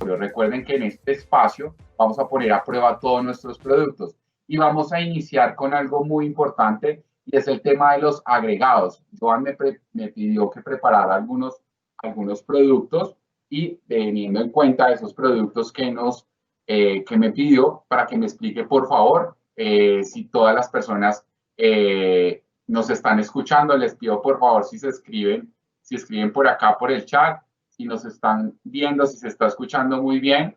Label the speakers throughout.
Speaker 1: laboratorio. Recuerden que en este espacio vamos a poner a prueba todos nuestros productos y vamos a iniciar con algo muy importante y es el tema de los agregados. Joan me pidió que preparara algunos productos y teniendo en cuenta esos productos que me pidió para que me explique, por favor, si todas las personas nos están escuchando, les pido por favor si escriben por acá por el chat, si nos están viendo, si se está escuchando muy bien,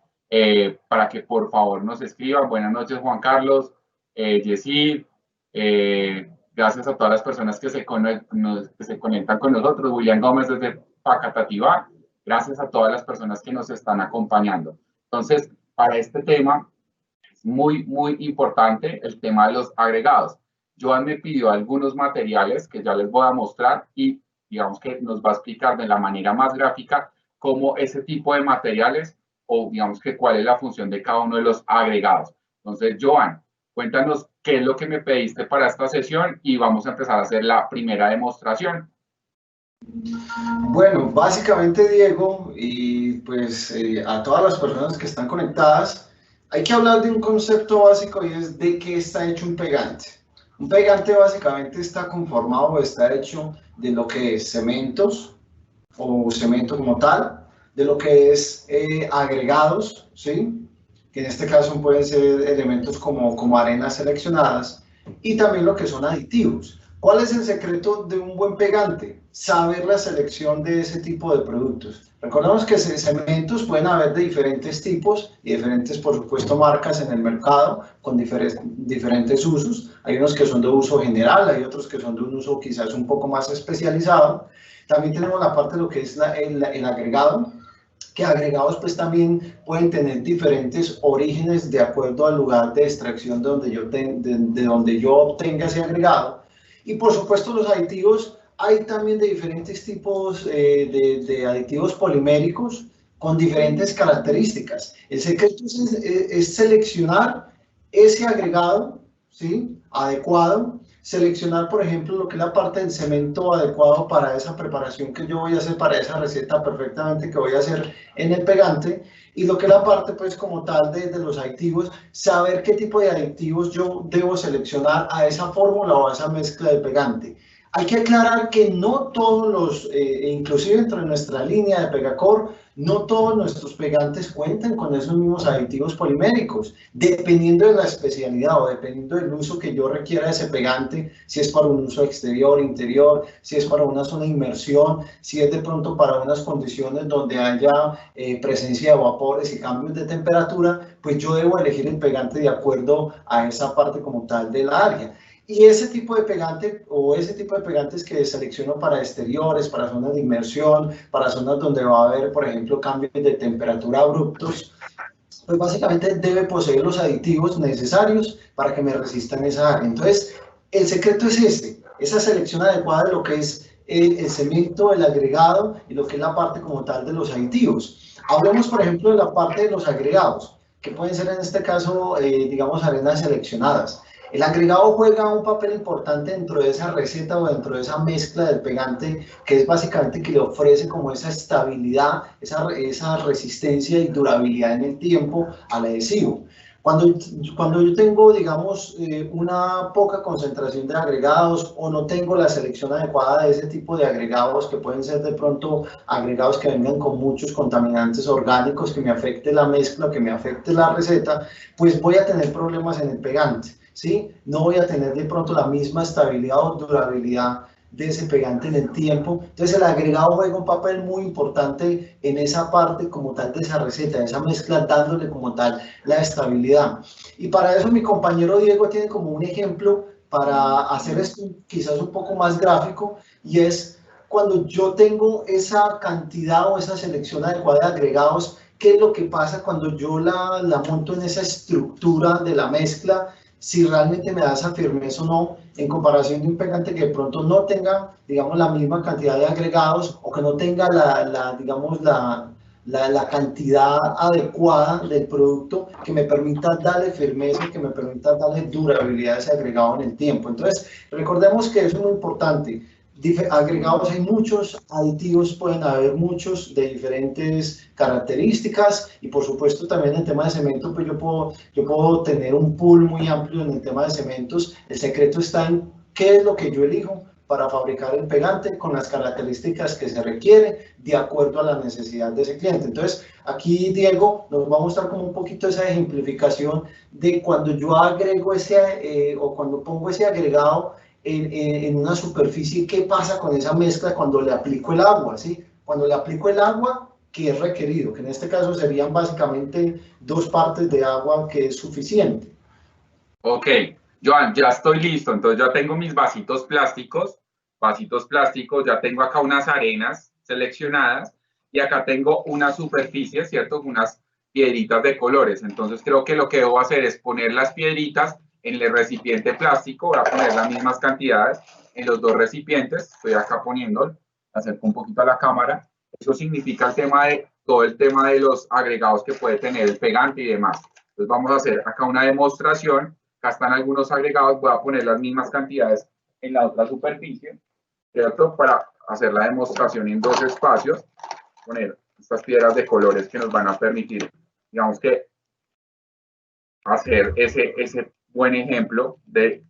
Speaker 1: para que por favor nos escriban. Buenas noches, Juan Carlos, Yesid, gracias a todas las personas que se conectan con nosotros. William Gómez desde Facatativá, gracias a todas las personas que nos están acompañando. Entonces, para este tema es muy, muy importante el tema de los agregados. Joan me pidió algunos materiales que ya les voy a mostrar y digamos que nos va a explicar de la manera más gráfica cómo ese tipo de materiales o digamos que cuál es la función de cada uno de los agregados. Entonces, Joan, cuéntanos qué es lo que me pediste para esta sesión y vamos a empezar a hacer la primera demostración.
Speaker 2: Bueno, básicamente, Diego, y pues a todas las personas que están conectadas, hay que hablar de un concepto básico y es de qué está hecho un pegante. Un pegante básicamente está conformado o está hecho de lo que es cementos o cemento como tal, de lo que es agregados, ¿sí? Que en este caso pueden ser elementos como arenas seleccionadas y también lo que son aditivos. ¿Cuál es el secreto de un buen pegante? Saber la selección de ese tipo de productos. Recordemos que cementos pueden haber de diferentes tipos y diferentes, por supuesto, marcas en el mercado con diferentes usos. Hay unos que son de uso general, hay otros que son de un uso quizás un poco más especializado. También tenemos la parte de lo que es el agregado, que agregados pues también pueden tener diferentes orígenes de acuerdo al lugar de extracción de donde yo obtenga ese agregado. Y por supuesto los aditivos, hay también de diferentes tipos de aditivos poliméricos con diferentes características. El secreto es seleccionar ese agregado, ¿sí?, adecuado, seleccionar por ejemplo lo que es la parte del cemento adecuado para esa preparación que yo voy a hacer, para esa receta perfectamente que voy a hacer en el pegante, y lo que es la parte pues como tal de los aditivos, saber qué tipo de aditivos yo debo seleccionar a esa fórmula o a esa mezcla de pegante. Hay que aclarar que no todos los, inclusive dentro de nuestra línea de Pegacor, no todos nuestros pegantes cuentan con esos mismos aditivos poliméricos, dependiendo de la especialidad o dependiendo del uso que yo requiera de ese pegante, si es para un uso exterior, interior, si es para una zona de inmersión, si es de pronto para unas condiciones donde haya presencia de vapores y cambios de temperatura, pues yo debo elegir el pegante de acuerdo a esa parte como tal del área. Y ese tipo de pegante o ese tipo de pegantes que selecciono para exteriores, para zonas de inmersión, para zonas donde va a haber, por ejemplo, cambios de temperatura abruptos, pues básicamente debe poseer los aditivos necesarios para que me resistan esa área. Entonces, el secreto es esa selección adecuada de lo que es el cemento, el agregado y lo que es la parte como tal de los aditivos. Hablemos, por ejemplo, de la parte de los agregados, que pueden ser en este caso, digamos, arenas seleccionadas. El agregado juega un papel importante dentro de esa receta o dentro de esa mezcla del pegante, que es básicamente que le ofrece como esa estabilidad, esa resistencia y durabilidad en el tiempo al adhesivo. Cuando yo tengo, digamos, una poca concentración de agregados o no tengo la selección adecuada de ese tipo de agregados, que pueden ser de pronto agregados que vengan con muchos contaminantes orgánicos, que me afecte la mezcla, que me afecte la receta, pues voy a tener problemas en el pegante, ¿sí? No voy a tener de pronto la misma estabilidad o durabilidad de ese pegante en el tiempo. Entonces el agregado juega un papel muy importante en esa parte como tal de esa receta, de esa mezcla, dándole como tal la estabilidad. Y para eso mi compañero Diego tiene como un ejemplo para hacer esto quizás un poco más gráfico, y es cuando yo tengo esa cantidad o esa selección adecuada de agregados, ¿qué es lo que pasa cuando yo la monto en esa estructura de la mezcla? Si realmente me da esa firmeza o no, en comparación de un pegante que de pronto no tenga, digamos, la misma cantidad de agregados o que no tenga digamos, la cantidad adecuada del producto que me permita darle firmeza, que me permita darle durabilidad a ese agregado en el tiempo. Entonces, recordemos que eso es muy importante. agregados hay muchos, aditivos pueden haber muchos de diferentes características y por supuesto también en el tema de cemento pues yo puedo tener un pool muy amplio en el tema de cementos. El secreto está en qué es lo que yo elijo para fabricar el pegante con las características que se requiere de acuerdo a la necesidad de ese cliente. Entonces, aquí Diego nos va a mostrar como un poquito esa ejemplificación de cuando yo agrego o cuando pongo ese agregado en una superficie, qué pasa con esa mezcla cuando le aplico el agua, ¿sí? Cuando le aplico el agua que es requerido, que en este caso serían básicamente 2 partes de agua que es suficiente.
Speaker 1: Ok, Joan, ya estoy listo, entonces ya tengo mis vasitos plásticos, ya tengo acá unas arenas seleccionadas y acá tengo una superficie, ¿cierto? Unas piedritas de colores, entonces creo que lo que debo hacer es poner las piedritas en el recipiente plástico, voy a poner las mismas cantidades en los 2 recipientes, estoy acá poniendo, acerco un poquito a la cámara, eso significa todo el tema de los agregados que puede tener el pegante y demás. Entonces vamos a hacer acá una demostración. Acá están algunos agregados, voy a poner las mismas cantidades en la otra superficie, ¿cierto? Para hacer la demostración en 2 espacios, poner estas piedras de colores que nos van a permitir, digamos que, hacer ese buen ejemplo del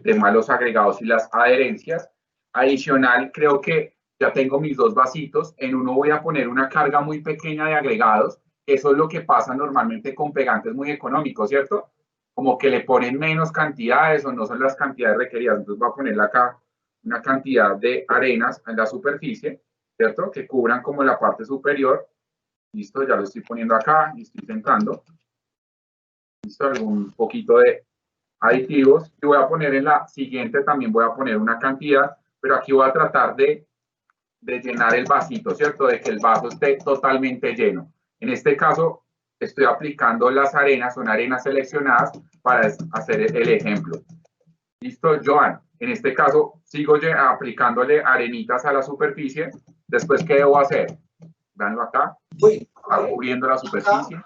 Speaker 1: tema de los agregados y las adherencias. Adicional, creo que ya tengo mis 2 vasitos, en uno voy a poner una carga muy pequeña de agregados, eso es lo que pasa normalmente con pegantes muy económicos, ¿cierto? Como que le ponen menos cantidades o no son las cantidades requeridas. Entonces voy a ponerle acá una cantidad de arenas en la superficie, ¿cierto? Que cubran como la parte superior. Listo, ya lo estoy poniendo acá y estoy sentando. Listo, algún poquito de aditivos. Y voy a poner en la siguiente, también voy a poner una cantidad, pero aquí voy a tratar de llenar el vasito, ¿cierto? De que el vaso esté totalmente lleno. En este caso, estoy aplicando las arenas, son arenas seleccionadas para hacer el ejemplo. Listo, Joan. En este caso, sigo aplicándole arenitas a la superficie. Después, ¿qué debo hacer? Veanlo acá. Está cubriendo la superficie.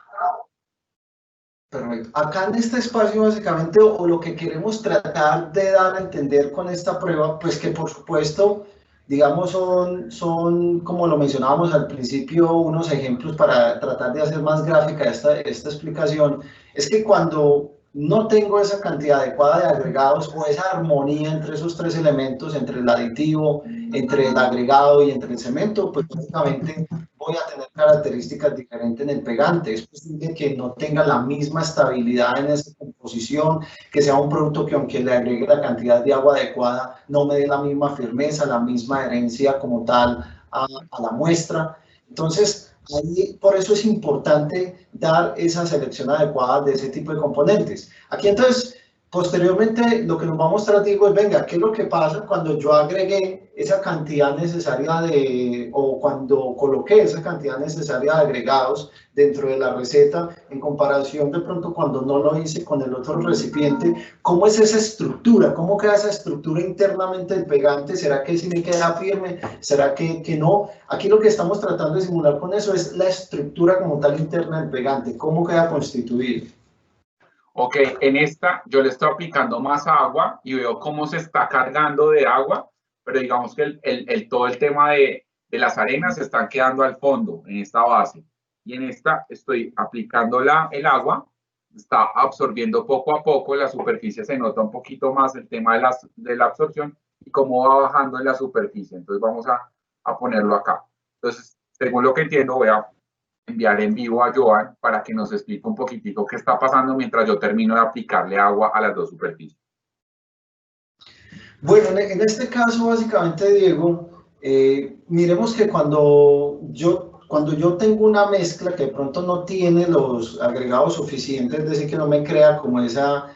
Speaker 2: Perfecto. Acá en este espacio, básicamente, o lo que queremos tratar de dar a entender con esta prueba, pues que por supuesto, digamos, son como lo mencionábamos al principio, unos ejemplos para tratar de hacer más gráfica esta explicación, es que cuando no tengo esa cantidad adecuada de agregados o esa armonía entre esos 3 elementos, entre el aditivo, entre el agregado y entre el cemento, pues básicamente voy a tener características diferentes en el pegante. Es posible que no tenga la misma estabilidad en esa composición, que sea un producto que aunque le agregue la cantidad de agua adecuada, no me dé la misma firmeza, la misma adherencia como tal a la muestra. Entonces, ahí, por eso es importante dar esa selección adecuada de ese tipo de componentes. Aquí entonces, posteriormente, lo que nos va a mostrar Diego es, venga, ¿qué es lo que pasa cuando yo agregué esa cantidad necesaria o cuando coloqué esa cantidad necesaria de agregados dentro de la receta, en comparación de pronto cuando no lo hice con el otro recipiente? ¿Cómo es esa estructura? ¿Cómo queda esa estructura internamente del pegante? ¿Será que sí me queda firme? ¿Será que no? Aquí lo que estamos tratando de simular con eso es la estructura como tal interna del pegante. ¿Cómo queda constituido?
Speaker 1: Ok, en esta yo le estoy aplicando más agua y veo cómo se está cargando de agua, pero digamos que todo el tema de las arenas se están quedando al fondo en esta base. Y en esta estoy aplicando el agua, está absorbiendo poco a poco, la superficie se nota un poquito más el tema de la absorción y cómo va bajando en la superficie. Entonces vamos a ponerlo acá. Entonces, según lo que entiendo, voy a enviar en vivo a Joan para que nos explique un poquitico qué está pasando mientras yo termino de aplicarle agua a las 2 superficies.
Speaker 2: Bueno, en este caso, básicamente, Diego, miremos que cuando yo tengo una mezcla que de pronto no tiene los agregados suficientes, es decir, que no me crea como esa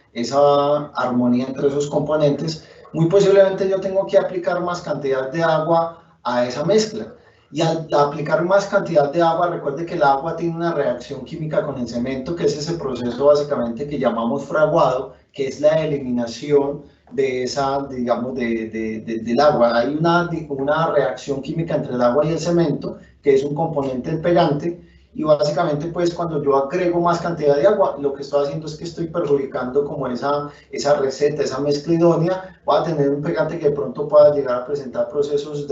Speaker 2: armonía entre esos componentes, muy posiblemente yo tengo que aplicar más cantidad de agua a esa mezcla. Y al aplicar más cantidad de agua, recuerde que el agua tiene una reacción química con el cemento, que es ese proceso básicamente que llamamos fraguado, que es la eliminación de digamos, del agua. Hay una reacción química entre el agua y el cemento, que es un componente del pegante, y básicamente pues cuando yo agrego más cantidad de agua, lo que estoy haciendo es que estoy perjudicando como esa receta, esa mezcla idónea. Voy a tener un pegante que de pronto pueda llegar a presentar procesos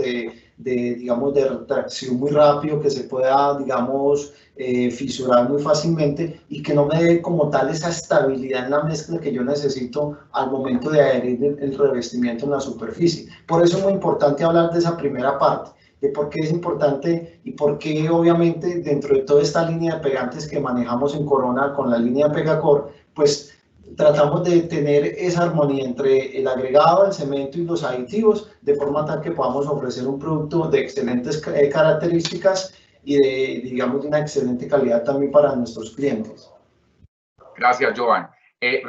Speaker 2: digamos, de retracción muy rápido, que se pueda, digamos, fisurar muy fácilmente y que no me dé como tal esa estabilidad en la mezcla que yo necesito al momento de adherir el revestimiento en la superficie. Por eso es muy importante hablar de esa primera parte, de por qué es importante y por qué obviamente dentro de toda esta línea de pegantes que manejamos en Corona con la línea Pegacor, pues tratamos de tener esa armonía entre el agregado, el cemento y los aditivos, de forma tal que podamos ofrecer un producto de excelentes características y digamos, de una excelente calidad también para nuestros clientes.
Speaker 1: Gracias, Joan.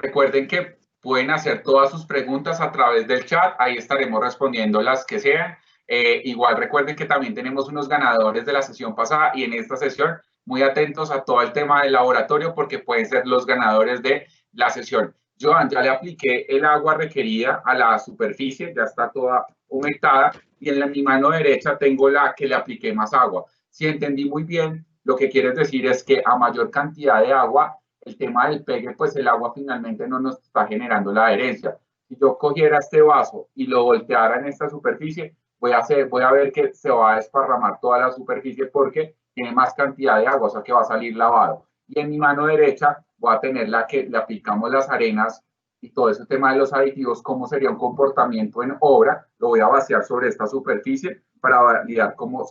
Speaker 1: Recuerden que pueden hacer todas sus preguntas a través del chat, ahí estaremos respondiendo las que sean. Igual recuerden que también tenemos unos ganadores de la sesión pasada y en esta sesión muy atentos a todo el tema del laboratorio porque pueden ser los ganadores de la sesión. Joan, ya le apliqué el agua requerida a la superficie, ya está toda humectada y en mi mano derecha tengo la que le apliqué más agua. Si entendí muy bien, lo que quieres decir es que a mayor cantidad de agua, el tema del pegue, pues el agua finalmente no nos está generando la adherencia. Si yo cogiera este vaso y lo volteara en esta superficie, voy a ver que se va a desparramar toda la superficie porque tiene más cantidad de agua, o sea que va a salir lavado. Y en mi mano derecha voy a tener la que le aplicamos las arenas y todo ese tema de los aditivos, cómo sería un comportamiento en obra, lo voy a vaciar sobre esta superficie para validar cómo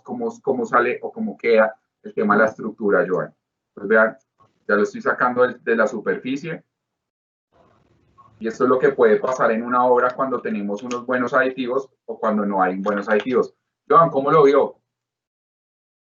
Speaker 1: sale o cómo queda el tema de la estructura, Joan. Pues vean, ya lo estoy sacando de la superficie. Y esto es lo que puede pasar en una obra cuando tenemos unos buenos aditivos o cuando no hay buenos aditivos. Joan, ¿cómo lo vio?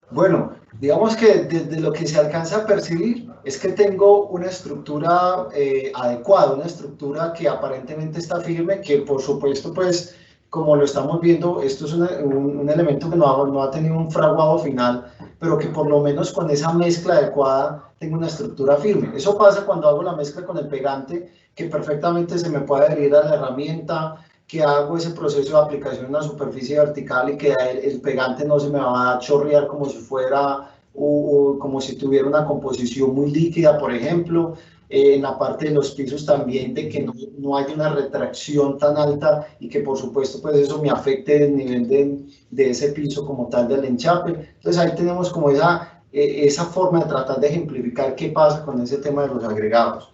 Speaker 2: Bueno, digamos que desde lo que se alcanza a percibir es que tengo una estructura adecuada, una estructura que aparentemente está firme, que por supuesto, pues, como lo estamos viendo, esto es un elemento que no ha tenido un fraguado final, pero que por lo menos con esa mezcla adecuada tengo una estructura firme. Eso pasa cuando hago la mezcla con el pegante, que perfectamente se me puede adherir a la herramienta, que hago ese proceso de aplicación en la superficie vertical y que el pegante no se me va a chorrear como si fuera como si tuviera una composición muy líquida, por ejemplo. En la parte de los pisos también, de que no haya una retracción tan alta y que por supuesto pues eso me afecte el nivel de ese piso como tal del enchape. Entonces ahí tenemos como esa forma de tratar de ejemplificar qué pasa con ese tema de los agregados.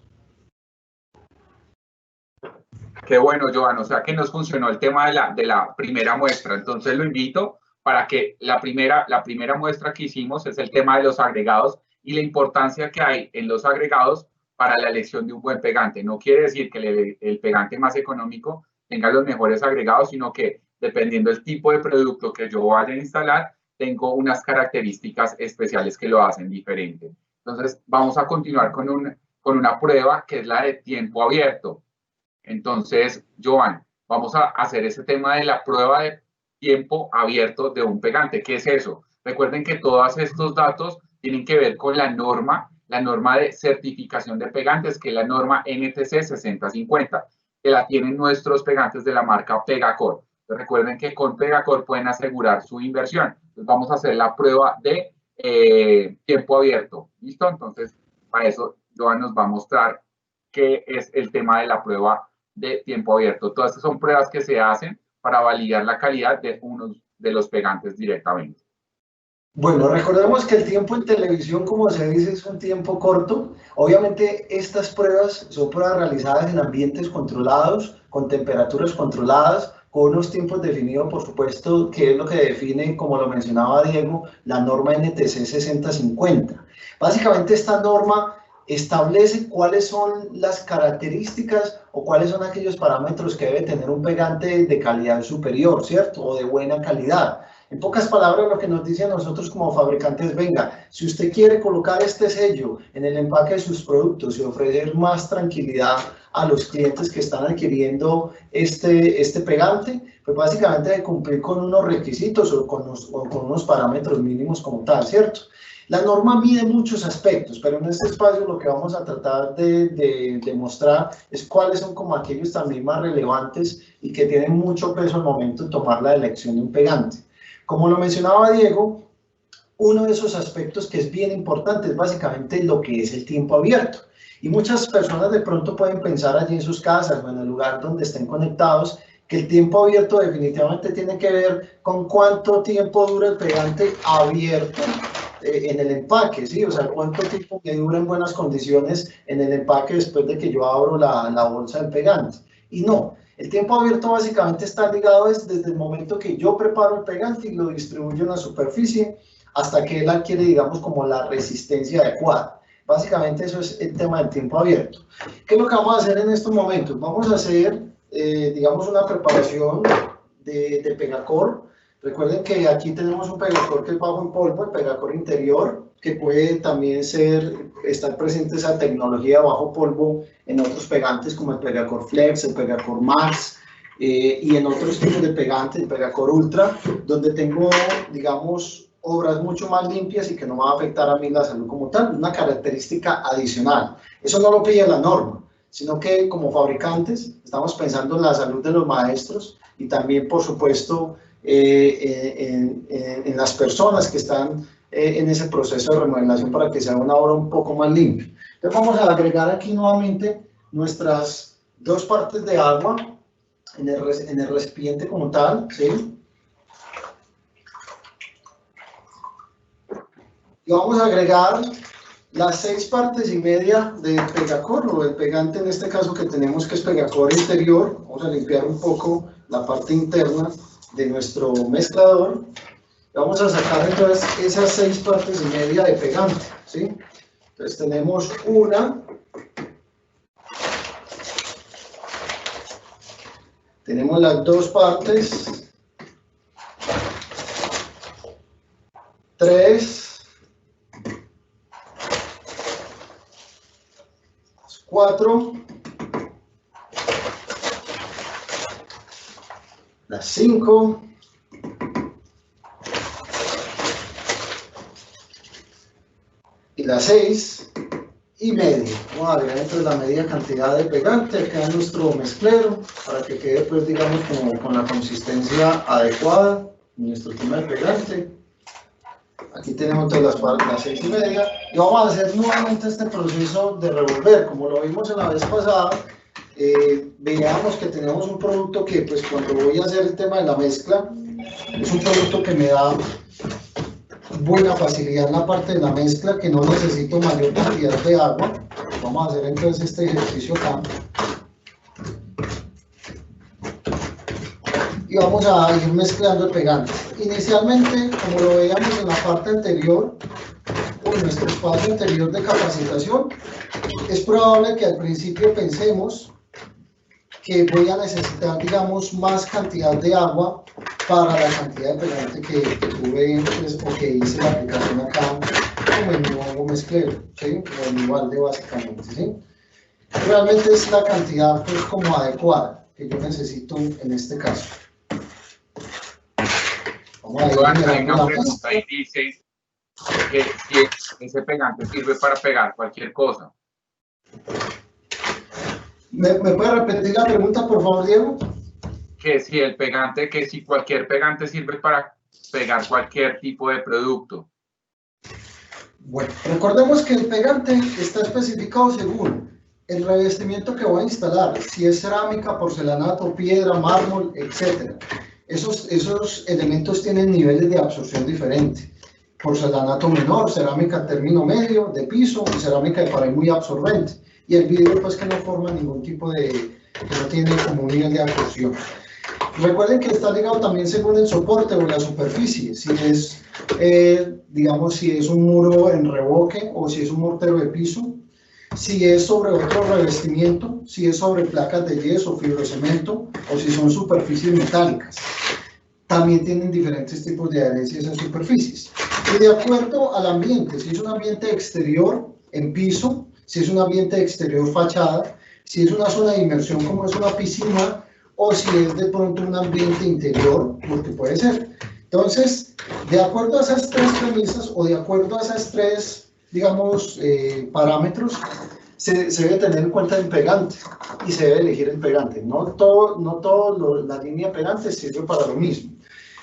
Speaker 1: Qué bueno, Joan, o sea que nos funcionó el tema de la primera muestra, entonces lo invito para que la primera muestra que hicimos es el tema de los agregados y la importancia que hay en los agregados para la elección de un buen pegante. No quiere decir que el pegante más económico tenga los mejores agregados, sino que dependiendo del tipo de producto que yo vaya a instalar, tengo unas características especiales que lo hacen diferente. Entonces, vamos a continuar con una prueba que es la de tiempo abierto. Entonces, Joan, vamos a hacer ese tema de la prueba de tiempo abierto de un pegante. ¿Qué es eso? Recuerden que todos estos datos tienen que ver con la norma de certificación de pegantes, que es la norma NTC 6050, que la tienen nuestros pegantes de la marca Pegacor. Recuerden que con Pegacor pueden asegurar su inversión. Entonces, vamos a hacer la prueba de tiempo abierto. ¿Listo? Entonces, para eso, Joan nos va a mostrar qué es el tema de la prueba de tiempo abierto. Todas estas son pruebas que se hacen para validar la calidad de unos de los pegantes directamente.
Speaker 2: Bueno, recordemos que el tiempo en televisión, como se dice, es un tiempo corto. Obviamente estas pruebas son pruebas realizadas en ambientes controlados, con temperaturas controladas, con unos tiempos definidos, por supuesto, que es lo que define, como lo mencionaba Diego, la norma NTC 6050. Básicamente esta norma establece cuáles son las características o cuáles son aquellos parámetros que debe tener un pegante de calidad superior, ¿cierto? O de buena calidad. En pocas palabras, lo que nos dice a nosotros como fabricantes, venga, si usted quiere colocar este sello en el empaque de sus productos y ofrecer más tranquilidad a los clientes que están adquiriendo este pegante, pues básicamente debe cumplir con unos requisitos o con unos parámetros mínimos como tal, ¿cierto? La norma mide muchos aspectos, pero en este espacio lo que vamos a tratar de mostrar es cuáles son como aquellos también más relevantes y que tienen mucho peso al momento de tomar la elección de un pegante. Como lo mencionaba Diego, uno de esos aspectos que es bien importante es básicamente lo que es el tiempo abierto. Y muchas personas de pronto pueden pensar allí en sus casas o en el lugar donde estén conectados que el tiempo abierto definitivamente tiene que ver con cuánto tiempo dura el pegante abierto en el empaque, ¿sí? O sea, cuánto tiempo me dura en buenas condiciones en el empaque después de que yo abro la bolsa del pegante. Y no, el tiempo abierto básicamente está ligado desde el momento que yo preparo el pegante y lo distribuyo en la superficie hasta que él adquiere, digamos, como la resistencia adecuada. Básicamente eso es el tema del tiempo abierto. ¿Qué es lo que vamos a hacer en estos momentos? Vamos a hacer, digamos, una preparación de Pegacor. Recuerden que aquí tenemos un Pegacor que es bajo en polvo, el Pegacor interior, que puede también estar presente esa tecnología bajo polvo en otros pegantes como el Pegacor Flex, el Pegacor Max, y en otros tipos de pegantes, el Pegacor Ultra, donde tengo, digamos, obras mucho más limpias y que no va a afectar a mí la salud como tal, una característica adicional. Eso no lo pide la norma, sino que como fabricantes estamos pensando en la salud de los maestros y también, por supuesto, en las personas que están en ese proceso de remodelación para que sea una obra un poco más limpia. Entonces vamos a agregar aquí nuevamente nuestras dos partes de agua en el recipiente como tal, ¿sí? Y vamos a agregar las 6 partes y media de Pegacor, o del pegante en este caso que tenemos, que es Pegacor interior. Vamos a limpiar un poco la parte interna de nuestro mezclador. Vamos a sacar entonces esas 6 partes y media de pegante, ¿sí? Entonces tenemos una, tenemos las 2 partes, 3, 4, las 5, y las 6 y media. Vamos a agregar entonces la media cantidad de pegante acá en nuestro mezclero para que quede, pues, digamos, como con la consistencia adecuada en nuestro tema de pegante. Aquí tenemos entonces las 6 y media y vamos a hacer nuevamente este proceso de revolver. Como lo vimos en la vez pasada, veamos que tenemos un producto que, pues, cuando voy a hacer el tema de la mezcla, es un producto que me da buena facilidad en la parte de la mezcla, que no necesito mayor cantidad de agua. Vamos a hacer entonces este ejercicio acá. Y vamos a ir mezclando el pegante. Inicialmente, como lo veíamos en la parte anterior, o en nuestro espacio anterior de capacitación, es probable que al principio pensemos que voy a necesitar, digamos, más cantidad de agua para la cantidad de pegante que tuve, pues, o que hice la aplicación acá, como en mi nuevo mezclero, ¿sí? O en mi balde básicamente, ¿sí? Realmente es la cantidad, pues, como adecuada que yo necesito en este caso.
Speaker 1: Vamos a ver, hay una pregunta y dice que si ese pegante sirve para pegar cualquier cosa.
Speaker 2: ¿Me puede repetir la pregunta, por favor, Diego?
Speaker 1: Que si cualquier pegante sirve para pegar cualquier tipo de producto.
Speaker 2: Bueno, recordemos que el pegante está especificado según el revestimiento que voy a instalar, si es cerámica, porcelanato, piedra, mármol, etc. Esos elementos tienen niveles de absorción diferentes. Porcelanato menor, cerámica término medio, de piso, y cerámica de pared muy absorbente. Y el vidrio, pues, que no forma ningún tipo que no tiene como un nivel de absorción. Recuerden que está ligado también según el soporte o la superficie, si es, digamos, si es un muro en revoque o si es un mortero de piso, si es sobre otro revestimiento, si es sobre placas de yeso, fibrocemento o si son superficies metálicas. También tienen diferentes tipos de adherencias en superficies. Y de acuerdo al ambiente, si es un ambiente exterior en piso, si es un ambiente exterior fachada, si es una zona de inmersión como es una piscina, o si es de pronto un ambiente interior, porque puede ser. Entonces, de acuerdo a esas 3 premisas o de acuerdo a esas 3, digamos, parámetros, se debe tener en cuenta el pegante y se debe elegir el pegante. No todo la línea pegante sirve para lo mismo.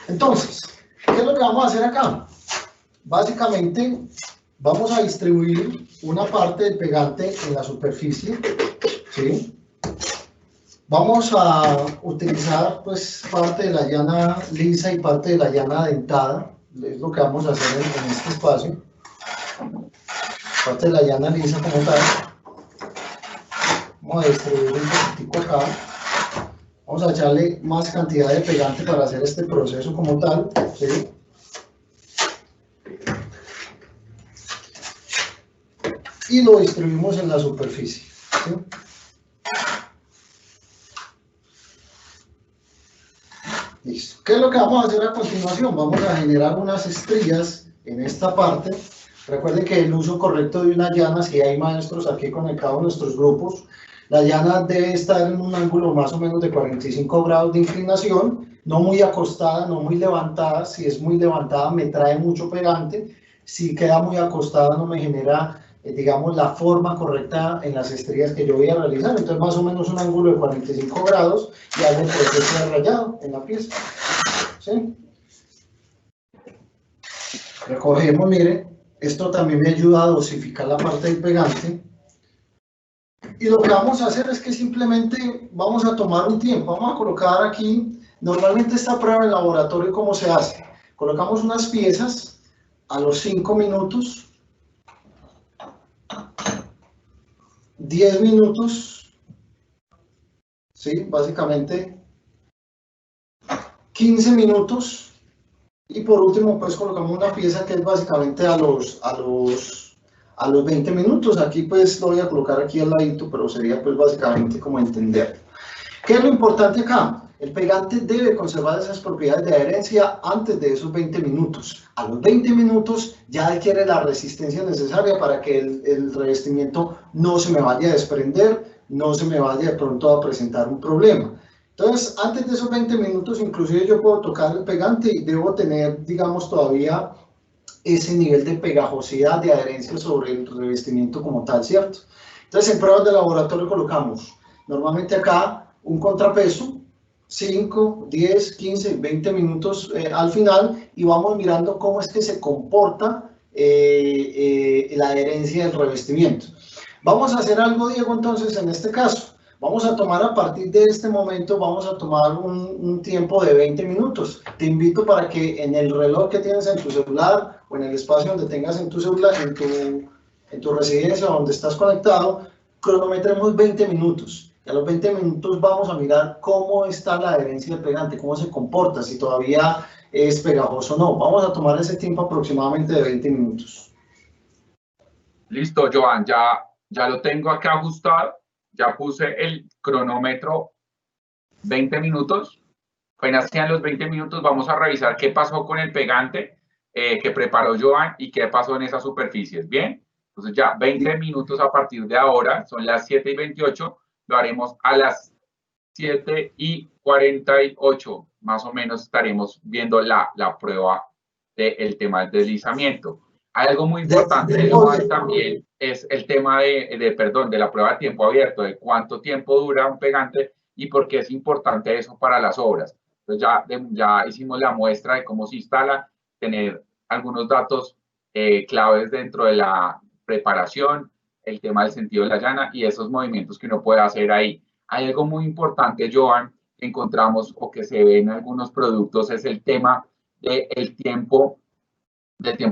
Speaker 2: Entonces, ¿qué es lo que vamos a hacer acá? básicamente vamos a distribuir una parte del pegante en la superficie, ¿sí? Vamos a utilizar pues parte de la llana lisa y parte de la llana dentada, es lo que vamos a hacer en este espacio. Parte de la llana lisa como tal. Vamos a distribuir un poquitico acá. Vamos a echarle más cantidad de pegante para hacer este proceso como tal, ¿sí? Y lo distribuimos en la superficie, ¿sí? Listo. ¿Qué es lo que vamos a hacer a continuación? Vamos a generar unas estrías en esta parte. Recuerden que el uso correcto de una llana, si hay maestros aquí conectados en nuestros grupos, la llana debe estar en un ángulo más o menos de 45 grados de inclinación, no muy acostada, no muy levantada. Si es muy levantada me trae mucho pegante, si queda muy acostada no me genera, digamos, la forma correcta en las estrías que yo voy a realizar. Entonces más o menos un ángulo de 45 grados y algo por eso queda rayado en la pieza, ¿sí? Recogemos, mire, esto también me ayuda a dosificar la parte del pegante. Y lo que vamos a hacer es que simplemente vamos a tomar un tiempo, vamos a colocar aquí, normalmente esta prueba en laboratorio, ¿cómo se hace? Colocamos unas piezas a los 5 minutos, 10 minutos, ¿sí? Básicamente 15 minutos y por último pues colocamos una pieza que es básicamente a los 20 minutos. Aquí pues lo voy a colocar aquí al ladito, pero sería pues básicamente como entender. ¿Qué es lo importante acá? El pegante debe conservar esas propiedades de adherencia antes de esos 20 minutos. A los 20 minutos ya adquiere la resistencia necesaria para que el revestimiento no se me vaya a desprender, no se me vaya de pronto a presentar un problema. Entonces, antes de esos 20 minutos, inclusive yo puedo tocar el pegante y debo tener, digamos, todavía ese nivel de pegajosidad, de adherencia sobre el revestimiento como tal, ¿cierto? Entonces, en pruebas de laboratorio colocamos normalmente acá un contrapeso, 5, 10, 15, 20 minutos al final, y vamos mirando cómo es que se comporta la adherencia del revestimiento. Vamos a hacer algo, Diego, entonces, en este caso. Vamos a tomar a partir de este momento, vamos a tomar un tiempo de 20 minutos. Te invito para que en el reloj que tienes en tu celular o en el espacio donde tengas en tu celular, en tu residencia donde estás conectado, cronometremos 20 minutos. Y a los 20 minutos vamos a mirar cómo está la adherencia del pegante, cómo se comporta, si todavía es pegajoso o no. Vamos a tomar ese tiempo aproximadamente de 20 minutos.
Speaker 1: Listo, Joan, ya lo tengo acá ajustado. Ya puse el cronómetro 20 minutos. Apenas sean los 20 minutos, vamos a revisar qué pasó con el pegante que preparó Joan y qué pasó en esas superficies. ¿Bien? Entonces ya 20 minutos a partir de ahora, son las 7:28, lo haremos a las 7:48. Más o menos estaremos viendo la prueba del tema del deslizamiento. Hay algo muy importante, Joan, también es el tema de la prueba de tiempo abierto, de cuánto tiempo dura un pegante y por qué es importante eso para las obras. Entonces ya hicimos la muestra de cómo se instala, tener algunos datos claves dentro de la preparación, el tema del sentido de la llana y esos movimientos que uno puede hacer ahí. Hay algo muy importante, Joan, que encontramos o que se ve en algunos productos, es el tema del tiempo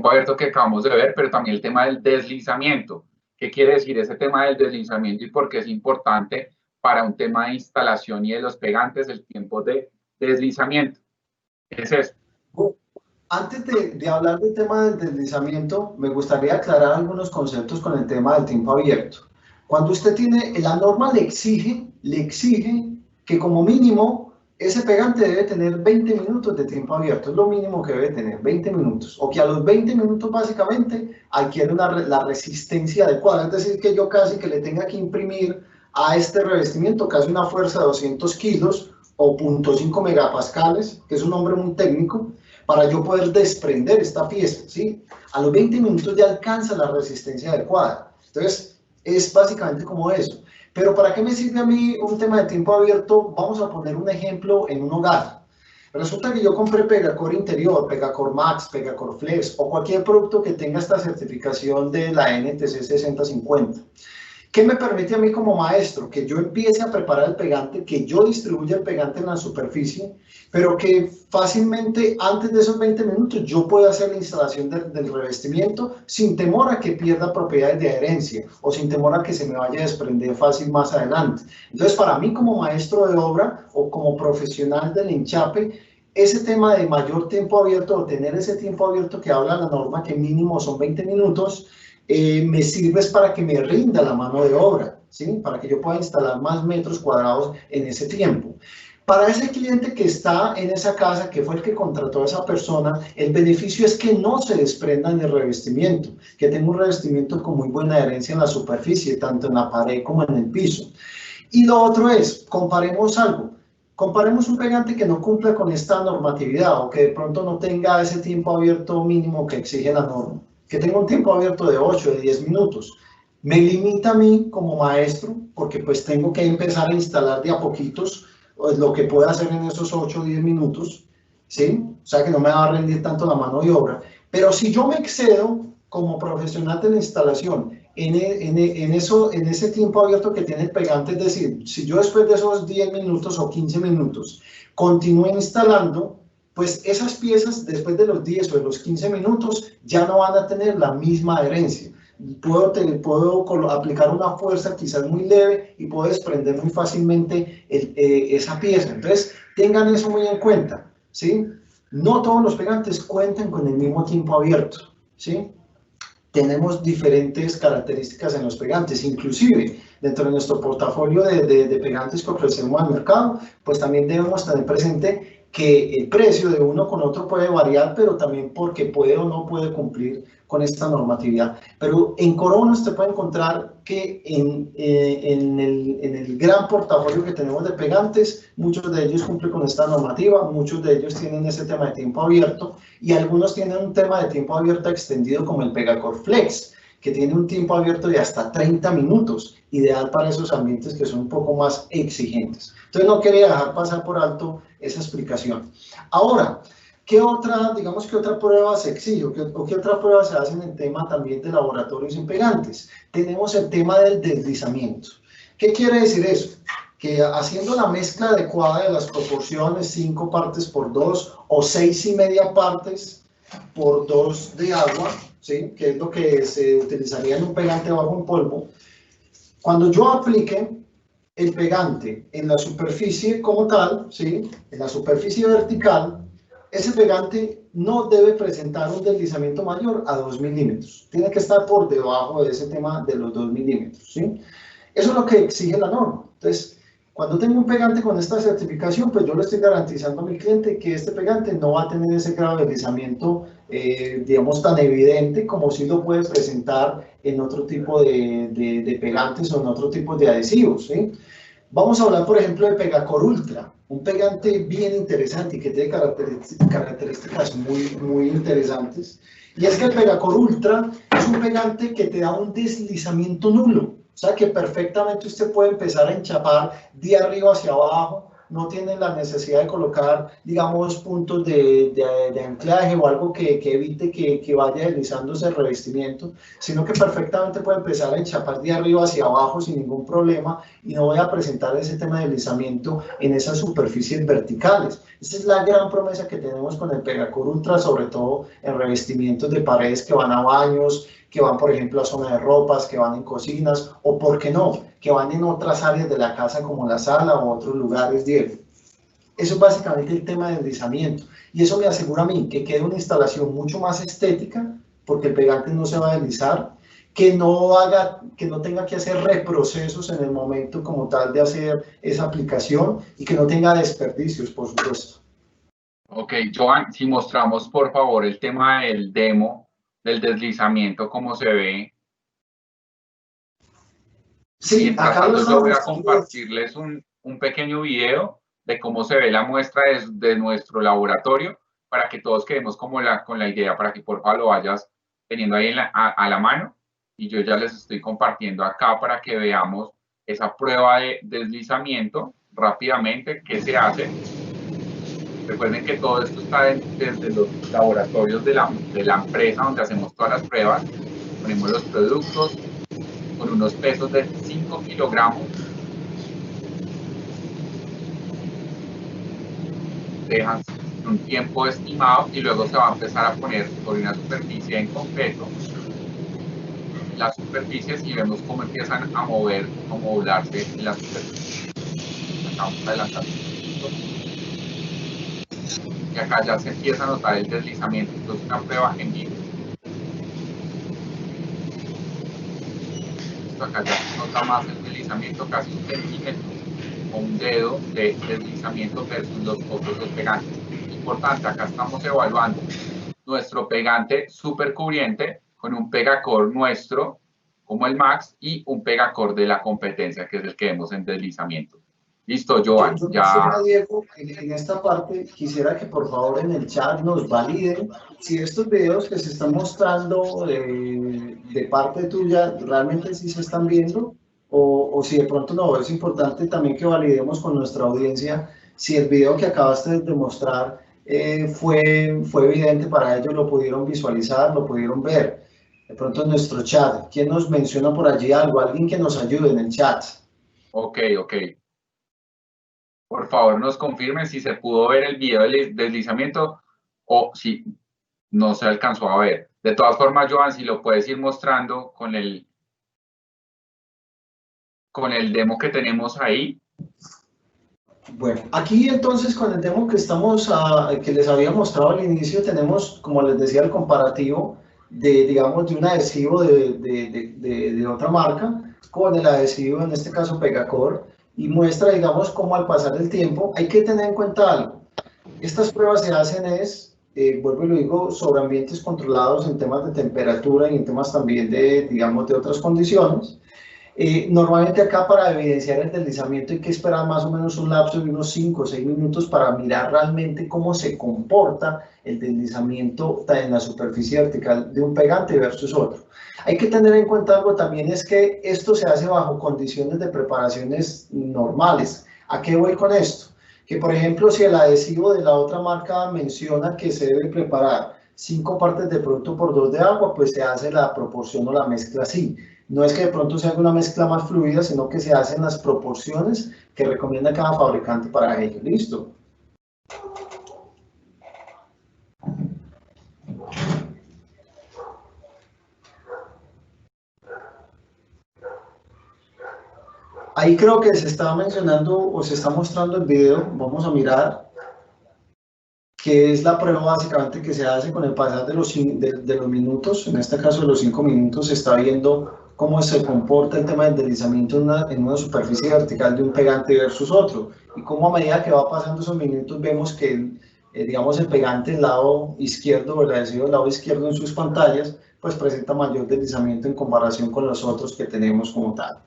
Speaker 1: abierto que acabamos de ver, pero también el tema del deslizamiento. ¿Qué quiere decir ese tema del deslizamiento y por qué es importante para un tema de instalación y de los pegantes el tiempo de deslizamiento? Es eso.
Speaker 2: Antes de hablar del tema del deslizamiento, me gustaría aclarar algunos conceptos con el tema del tiempo abierto. Cuando usted tiene, la norma le exige que como mínimo ese pegante debe tener 20 minutos de tiempo abierto, es lo mínimo que debe tener, 20 minutos, o que a los 20 minutos básicamente adquiere la resistencia adecuada, es decir, que yo casi que le tenga que imprimir a este revestimiento casi una fuerza de 200 kilos o 0.5 megapascales, que es un nombre muy técnico, para yo poder desprender esta pieza, ¿sí? A los 20 minutos ya alcanza la resistencia adecuada, entonces es básicamente como eso. Pero ¿para qué me sirve a mí un tema de tiempo abierto? Vamos a poner un ejemplo en un hogar. Resulta que yo compré Pegacor Interior, Pegacor Max, Pegacor Flex o cualquier producto que tenga esta certificación de la NTC 6050. ¿Qué me permite a mí como maestro? Que yo empiece a preparar el pegante, que yo distribuya el pegante en la superficie, pero que fácilmente antes de esos 20 minutos yo pueda hacer la instalación del revestimiento sin temor a que pierda propiedades de adherencia o sin temor a que se me vaya a desprender fácil más adelante. Entonces, para mí como maestro de obra o como profesional del enchape, ese tema de mayor tiempo abierto o tener ese tiempo abierto que habla la norma, que mínimo son 20 minutos, me sirve para que me rinda la mano de obra, ¿sí? Para que yo pueda instalar más metros cuadrados en ese tiempo. Para ese cliente que está en esa casa, que fue el que contrató a esa persona, el beneficio es que no se desprendan del revestimiento, que tenga un revestimiento con muy buena adherencia en la superficie, tanto en la pared como en el piso. Y lo otro es, comparemos algo. Comparemos un pegante que no cumpla con esta normatividad o que de pronto no tenga ese tiempo abierto mínimo que exige la norma, que tenga un tiempo abierto de 8, de 10 minutos. Me limita a mí como maestro, porque pues tengo que empezar a instalar de a poquitos lo que pueda hacer en esos 8 o 10 minutos, ¿sí? O sea que no me va a rendir tanto la mano de obra. Pero si yo me excedo como profesional de la instalación en ese tiempo abierto que tiene el pegante, es decir, si yo después de esos 10 minutos o 15 minutos continúo instalando, pues esas piezas después de los 10 o de los 15 minutos ya no van a tener la misma adherencia. Puedo aplicar una fuerza quizás muy leve y puedo desprender muy fácilmente esa pieza. Entonces, tengan eso muy en cuenta, ¿sí? No todos los pegantes cuentan con el mismo tiempo abierto, ¿sí? Tenemos diferentes características en los pegantes, inclusive dentro de nuestro portafolio de pegantes que ofrecemos al mercado, pues también debemos tener presente que el precio de uno con otro puede variar, pero también porque puede o no puede cumplir con esta normatividad. Pero en Corona usted puede encontrar que en el gran portafolio que tenemos de pegantes, muchos de ellos cumplen con esta normativa, muchos de ellos tienen ese tema de tiempo abierto y algunos tienen un tema de tiempo abierto extendido como el Pegacor Flex, que tiene un tiempo abierto de hasta 30 minutos, ideal para esos ambientes que son un poco más exigentes. Entonces no quería dejar pasar por alto esa explicación. Ahora, ¿qué otra, digamos, qué otra prueba se exige o qué otra prueba se hace en el tema también de laboratorios en pegantes? Tenemos el tema del deslizamiento. ¿Qué quiere decir eso? Que haciendo la mezcla adecuada de las proporciones 5 partes por 2 o 6,5 partes por 2 de agua, ¿sí? Que es lo que se utilizaría en un pegante bajo en polvo, cuando yo aplique el pegante en la superficie como tal, ¿sí? En la superficie vertical, ese pegante no debe presentar un deslizamiento mayor a 2 milímetros. Tiene que estar por debajo de ese tema de los 2 milímetros, ¿sí? Eso es lo que exige la norma. Entonces, cuando tengo un pegante con esta certificación, pues yo le estoy garantizando a mi cliente que este pegante no va a tener ese grado de deslizamiento, digamos, tan evidente como si lo puede presentar en otro tipo de pegantes o en otro tipo de adhesivos, ¿sí? Vamos a hablar, por ejemplo, de Pegacor Ultra, un pegante bien interesante y que tiene características muy interesantes. Y es que el Pegacor Ultra es un pegante que te da un deslizamiento nulo. O sea que perfectamente usted puede empezar a enchapar de arriba hacia abajo, no tiene la necesidad de colocar, digamos, puntos de anclaje o algo que evite que vaya deslizándose el revestimiento, sino que perfectamente puede empezar a enchapar de arriba hacia abajo sin ningún problema y no voy a presentar ese tema de deslizamiento en esas superficies verticales. Esa es la gran promesa que tenemos con el Pegacor Ultra, sobre todo en revestimientos de paredes que van a baños, que van, por ejemplo, a zona de ropas, que van en cocinas, o, ¿por qué no?, que van en otras áreas de la casa como la sala o otros lugares, Diego. Eso es básicamente el tema del deslizamiento. Y eso me asegura a mí que quede una instalación mucho más estética, porque el pegante no se va a deslizar, que no tenga que hacer reprocesos en el momento como tal de hacer esa aplicación y que no tenga desperdicios, por supuesto.
Speaker 1: Ok, Joan, si mostramos por favor el tema del demo, del deslizamiento, cómo se ve.
Speaker 2: Sí,
Speaker 1: mientras
Speaker 2: acá
Speaker 1: tanto yo voy a compartirles un pequeño video de cómo se ve la muestra de nuestro laboratorio para que todos quedemos como con la idea, para que por favor lo vayas teniendo ahí a la mano, y yo ya les estoy compartiendo acá para que veamos esa prueba de deslizamiento rápidamente que se hace. Recuerden que todo esto está desde los laboratorios de la empresa donde hacemos todas las pruebas. Ponemos los productos con unos pesos de 5 kilogramos. Dejan un tiempo estimado y luego se va a empezar a poner sobre una superficie en concreto las superficies y vemos cómo empiezan a modularse las superficies. Vamos adelantando. Y acá ya se empieza a notar el deslizamiento. Esto es una prueba en vivo. Acá ya se nota más el deslizamiento, casi un centímetro o un dedo de deslizamiento versus los otros dos pegantes. Importante, acá estamos evaluando nuestro pegante super cubriente con un pegacor nuestro como el Max y un pegacor de la competencia que es el que vemos en deslizamiento. Listo, Joan,
Speaker 2: Yo
Speaker 1: ya.
Speaker 2: quisiera, Diego, en esta parte, quisiera que por favor en el chat nos validen si estos videos que se están mostrando de parte tuya realmente sí se están viendo o si de pronto no. Es importante también que validemos con nuestra audiencia si el video que acabaste de mostrar fue evidente para ellos, lo pudieron visualizar, lo pudieron ver. De pronto en nuestro chat, ¿quién nos menciona por allí algo? Alguien que nos ayude en el chat.
Speaker 1: Ok. Por favor, nos confirmen si se pudo ver el video del deslizamiento o si no se alcanzó a ver. De todas formas, Joan, si lo puedes ir mostrando con el demo que tenemos ahí.
Speaker 2: Bueno, aquí entonces con el demo que les había mostrado al inicio, tenemos, como les decía, el comparativo digamos, de un adhesivo de otra marca con el adhesivo, en este caso Pegacor, y muestra, digamos, cómo al pasar el tiempo, hay que tener en cuenta algo. Estas pruebas se hacen vuelvo y lo digo, sobre ambientes controlados en temas de temperatura y en temas también digamos, de otras condiciones. Normalmente acá para evidenciar el deslizamiento hay que esperar más o menos un lapso de unos 5 o 6 minutos para mirar realmente cómo se comporta el deslizamiento en la superficie vertical de un pegante versus otro. Hay que tener en cuenta algo también, es que esto se hace bajo condiciones de preparaciones normales. ¿A qué voy con esto? Que por ejemplo, si el adhesivo de la otra marca menciona que se debe preparar 5 partes de producto por 2 de agua, pues se hace la proporción o la mezcla así. No es que de pronto se haga una mezcla más fluida, sino que se hacen las proporciones que recomienda cada fabricante para ello. ¿Listo? Ahí creo que se está mencionando o se está mostrando el video. Vamos a mirar que es la prueba básicamente que se hace con el pasar de los minutos. En este caso de los 5 minutos se está viendo cómo se comporta el tema del deslizamiento en una superficie vertical de un pegante versus otro, y cómo a medida que va pasando esos minutos vemos que digamos el pegante del lado izquierdo o el adhesivo del lado izquierdo en sus pantallas pues presenta mayor deslizamiento en comparación con los otros que tenemos como tal.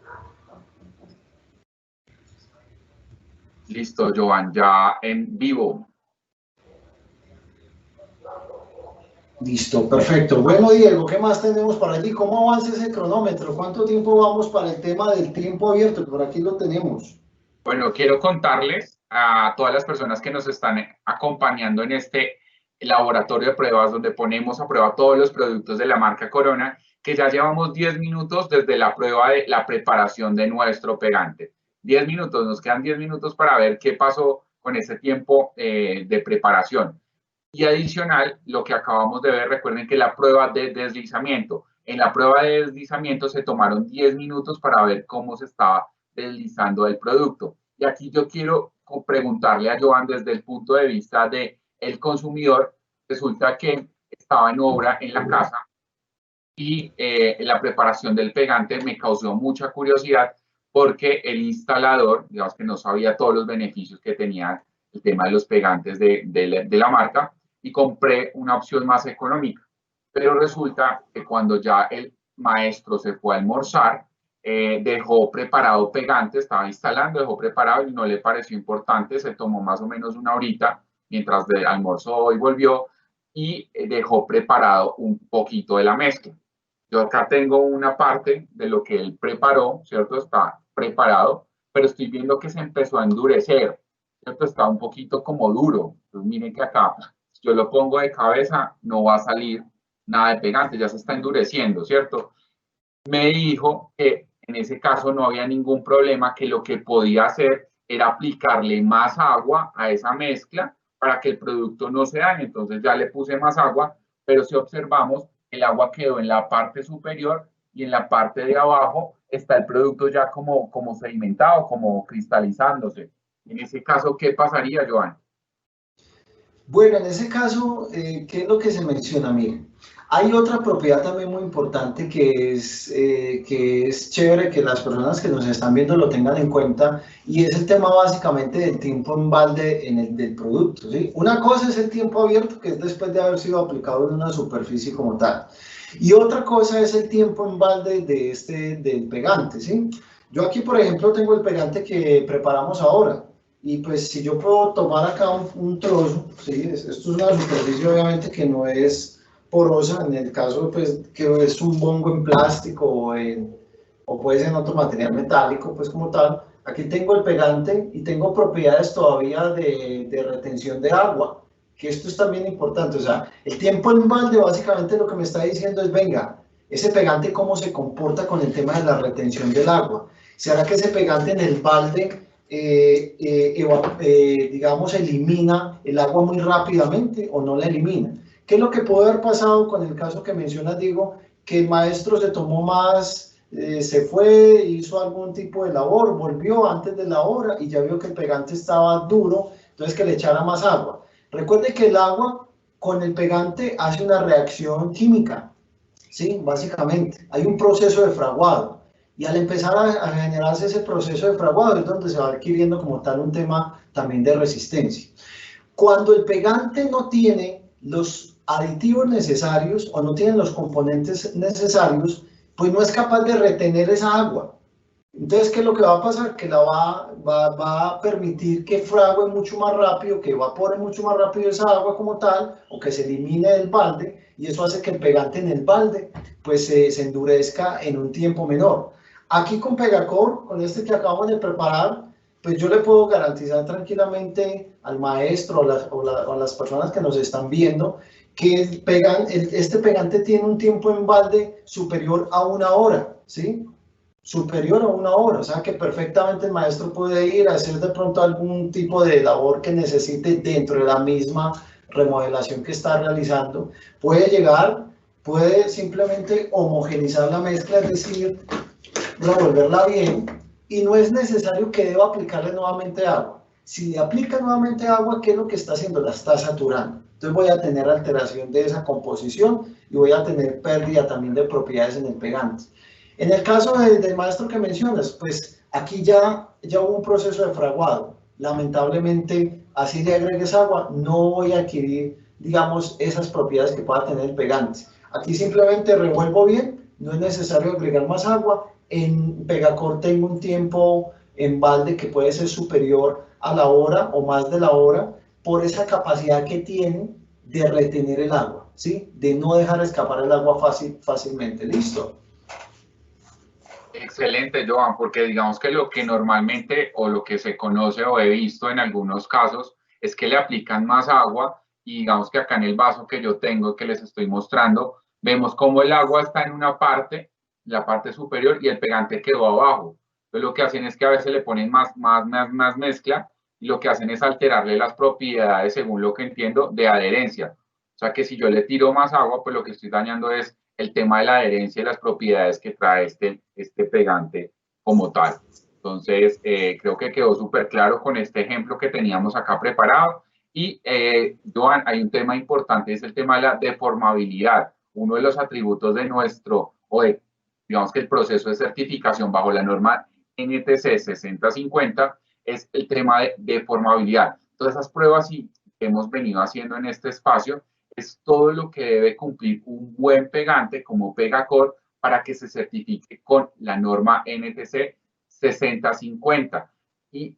Speaker 1: Listo, Joan, ya en vivo.
Speaker 2: Listo, perfecto. Bueno, Diego, ¿qué más tenemos por allí? ¿Cómo avanza ese cronómetro? ¿Cuánto tiempo vamos para el tema del tiempo abierto? Por aquí lo tenemos.
Speaker 1: Bueno, quiero contarles a todas las personas que nos están acompañando en este laboratorio de pruebas donde ponemos a prueba todos los productos de la marca Corona, que ya llevamos 10 minutos desde la prueba de la preparación de nuestro pegante. 10 minutos, nos quedan 10 minutos para ver qué pasó con ese tiempo de preparación. Y adicional, lo que acabamos de ver, recuerden que la prueba de deslizamiento. En la prueba de deslizamiento se tomaron 10 minutos para ver cómo se estaba deslizando el producto. Y aquí yo quiero preguntarle a Joan desde el punto de vista del consumidor. Resulta que estaba en obra en la casa y la preparación del pegante me causó mucha curiosidad porque el instalador, digamos que no sabía todos los beneficios que tenía el tema de los pegantes de la marca, y compré una opción más económica. Pero resulta que cuando ya el maestro se fue a almorzar, dejó preparado pegante, estaba instalando, dejó preparado y no le pareció importante, se tomó más o menos una horita mientras almorzó y volvió y dejó preparado un poquito de la mezcla. Yo acá tengo una parte de lo que él preparó, ¿cierto? Está preparado, pero estoy viendo que se empezó a endurecer. ¿cierto? Está un poquito como duro. Entonces miren que acá, si yo lo pongo de cabeza, no va a salir nada de pegante, ya se está endureciendo, ¿cierto? Me dijo que en ese caso no había ningún problema, que lo que podía hacer era aplicarle más agua a esa mezcla para que el producto no se dañe. Entonces ya le puse más agua, pero si observamos, el agua quedó en la parte superior y en la parte de abajo está el producto ya como sedimentado, como cristalizándose. En ese caso, ¿qué pasaría, Joan?
Speaker 2: Bueno, en ese caso, ¿qué es lo que se menciona? Miren, hay otra propiedad también muy importante que es chévere que las personas que nos están viendo lo tengan en cuenta y es el tema básicamente del tiempo en balde del producto, ¿sí? Una cosa es el tiempo abierto, que es después de haber sido aplicado en una superficie como tal, y otra cosa es el tiempo en balde del pegante, ¿sí? Yo aquí, por ejemplo, tengo el pegante que preparamos ahora. Y pues si yo puedo tomar acá un trozo, ¿sí? Esto es una superficie obviamente que no es porosa, en el caso pues que es un bongo en plástico o puede ser en otro material metálico, pues como tal. Aquí tengo el pegante y tengo propiedades todavía de retención de agua, que esto es también importante. O sea, el tiempo en balde básicamente lo que me está diciendo es, venga, ese pegante cómo se comporta con el tema de la retención del agua. ¿Será que ese pegante en el balde digamos, elimina el agua muy rápidamente o no la elimina? ¿Qué es lo que puede haber pasado con el caso que mencionas, Diego? Que el maestro se tomó más, se fue, hizo algún tipo de labor, volvió antes de la hora y ya vio que el pegante estaba duro, entonces que le echara más agua. Recuerde que el agua con el pegante hace una reacción química, ¿sí? Básicamente, hay un proceso de fraguado. Y al empezar a generarse ese proceso de fraguado es donde se va adquiriendo como tal un tema también de resistencia. Cuando el pegante no tiene los aditivos necesarios o no tiene los componentes necesarios, pues no es capaz de retener esa agua. Entonces, ¿qué es lo que va a pasar? Que va a permitir que frague mucho más rápido, que evapore mucho más rápido esa agua como tal, o que se elimine del balde, y eso hace que el pegante en el balde pues se endurezca en un tiempo menor. Aquí con Pegacor, con este que acabamos de preparar, pues yo le puedo garantizar tranquilamente al maestro o las personas que nos están viendo que este pegante tiene un tiempo en balde superior a 1 hora, ¿sí? Superior a 1 hora, o sea que perfectamente el maestro puede ir a hacer de pronto algún tipo de labor que necesite dentro de la misma remodelación que está realizando, puede llegar, puede simplemente homogenizar la mezcla, es decir, revolverla bien, y no es necesario que deba aplicarle nuevamente agua. Si le aplica nuevamente agua, ¿qué es lo que está haciendo? La está saturando. Entonces voy a tener alteración de esa composición y voy a tener pérdida también de propiedades en el pegante. En el caso del maestro que mencionas, pues aquí ya hubo un proceso de fraguado. Lamentablemente, así le agregues agua, no voy a adquirir, digamos, esas propiedades que pueda tener el pegante. Aquí simplemente revuelvo bien, no es necesario agregar más agua. En Pegacor tengo un tiempo en balde que puede ser superior a la hora o más de la hora por esa capacidad que tiene de retener el agua, ¿sí? De no dejar escapar el agua fácilmente. ¿Listo?
Speaker 1: Excelente, Joan, porque digamos que lo que normalmente o lo que se conoce o he visto en algunos casos es que le aplican más agua y digamos que acá en el vaso que yo tengo que les estoy mostrando, vemos cómo el agua está en una parte, la parte superior y el pegante quedó abajo. Entonces lo que hacen es que a veces le ponen más mezcla y lo que hacen es alterarle las propiedades, según lo que entiendo, de adherencia. O sea que si yo le tiro más agua, pues lo que estoy dañando es el tema de la adherencia y las propiedades que trae este pegante como tal. Entonces, creo que quedó súper claro con este ejemplo que teníamos acá preparado. Y, Joan, hay un tema importante, es el tema de la deformabilidad. Uno de los atributos de nuestro, digamos que el proceso de certificación bajo la norma NTC 6050 es el tema de deformabilidad. Todas esas pruebas que hemos venido haciendo en este espacio es todo lo que debe cumplir un buen pegante como Pegacor para que se certifique con la norma NTC 6050 y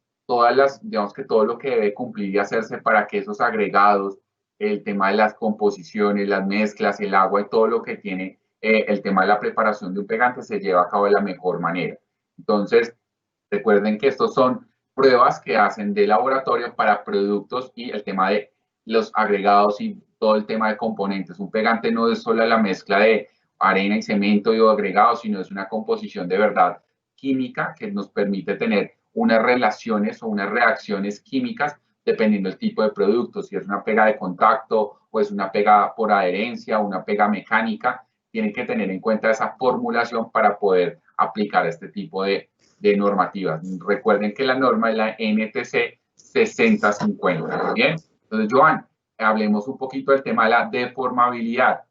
Speaker 1: digamos que todo lo que debe cumplir y hacerse para que esos agregados, el tema de las composiciones, las mezclas, el agua y todo lo que tiene el tema de la preparación de un pegante se lleva a cabo de la mejor manera. Entonces, recuerden que estos son pruebas que hacen de laboratorio para productos y el tema de los agregados y todo el tema de componentes. Un pegante no es solo la mezcla de arena y cemento y agregados, sino es una composición de verdad química que nos permite tener unas relaciones o unas reacciones químicas dependiendo del tipo de producto, si es una pega de contacto o es una pega por adherencia, una pega mecánica, tienen que tener en cuenta esa formulación para poder aplicar este tipo de normativas. Recuerden que la norma es la NTC 6050. Bien, entonces, Joan, hablemos un poquito del tema de la deformabilidad.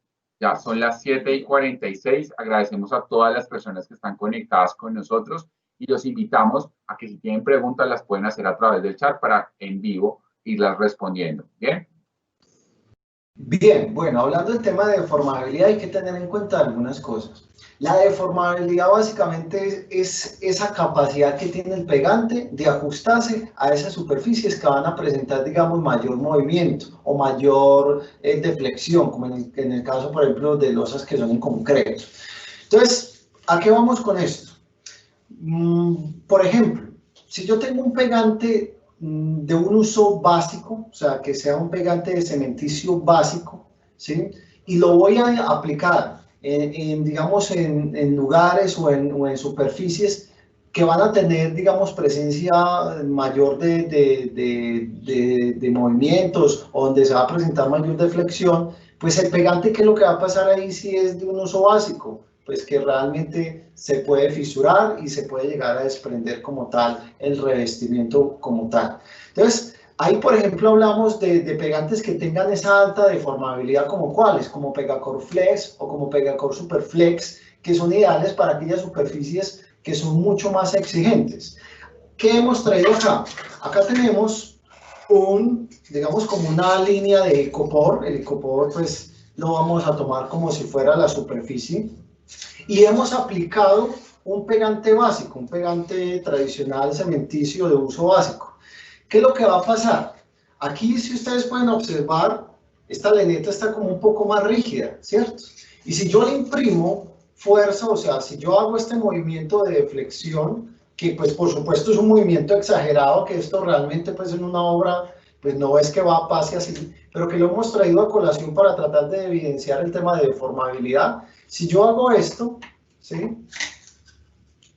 Speaker 1: Ya son las 7:46. Agradecemos a todas las personas que están conectadas con nosotros y los invitamos a que si tienen preguntas las pueden hacer a través del chat para en vivo irlas respondiendo. Bien.
Speaker 2: Bien, bueno, hablando del tema de deformabilidad hay que tener en cuenta algunas cosas. La deformabilidad básicamente es esa capacidad que tiene el pegante de ajustarse a esas superficies que van a presentar, digamos, mayor movimiento o mayor deflexión, como en el caso, por ejemplo, de losas que son en concreto. Entonces, ¿a qué vamos con esto? Por ejemplo, si yo tengo un pegante de un uso básico, o sea, que sea un pegante de cementicio básico, ¿sí? Y lo voy a aplicar digamos, en lugares o en superficies que van a tener, digamos, presencia mayor de movimientos o donde se va a presentar mayor deflexión, pues el pegante, ¿qué es lo que va a pasar ahí si es de un uso básico? Pues que realmente se puede fisurar y se puede llegar a desprender como tal el revestimiento como tal. Entonces, ahí, por ejemplo, hablamos de pegantes que tengan esa alta deformabilidad como cuáles, como Pegacor Flex o como Pegacor Superflex, que son ideales para aquellas superficies que son mucho más exigentes. ¿Qué hemos traído acá? Acá tenemos digamos, como una línea de icopor. El icopor, pues, lo vamos a tomar como si fuera la superficie. Y hemos aplicado un pegante básico, un pegante tradicional cementicio de uso básico. ¿Qué es lo que va a pasar? Aquí, si ustedes pueden observar, esta leneta está como un poco más rígida, ¿cierto? Y si yo le imprimo fuerza, o sea, si yo hago este movimiento de deflexión, que pues por supuesto es un movimiento exagerado, que esto realmente pues en una obra pues no es que pase así, pero que lo hemos traído a colación para tratar de evidenciar el tema de deformabilidad. Si yo hago esto, ¿sí?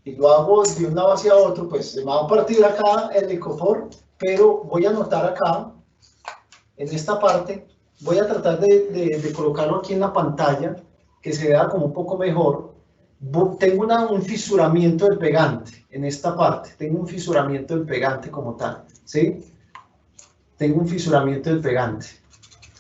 Speaker 2: Y lo hago de un lado hacia otro, pues se me va a partir acá el icopor, pero voy a anotar acá, en esta parte, voy a tratar de colocarlo aquí en la pantalla, que se vea como un poco mejor. Tengo un fisuramiento del pegante en esta parte, tengo un fisuramiento del pegante como tal, ¿sí? Tengo un fisuramiento del pegante.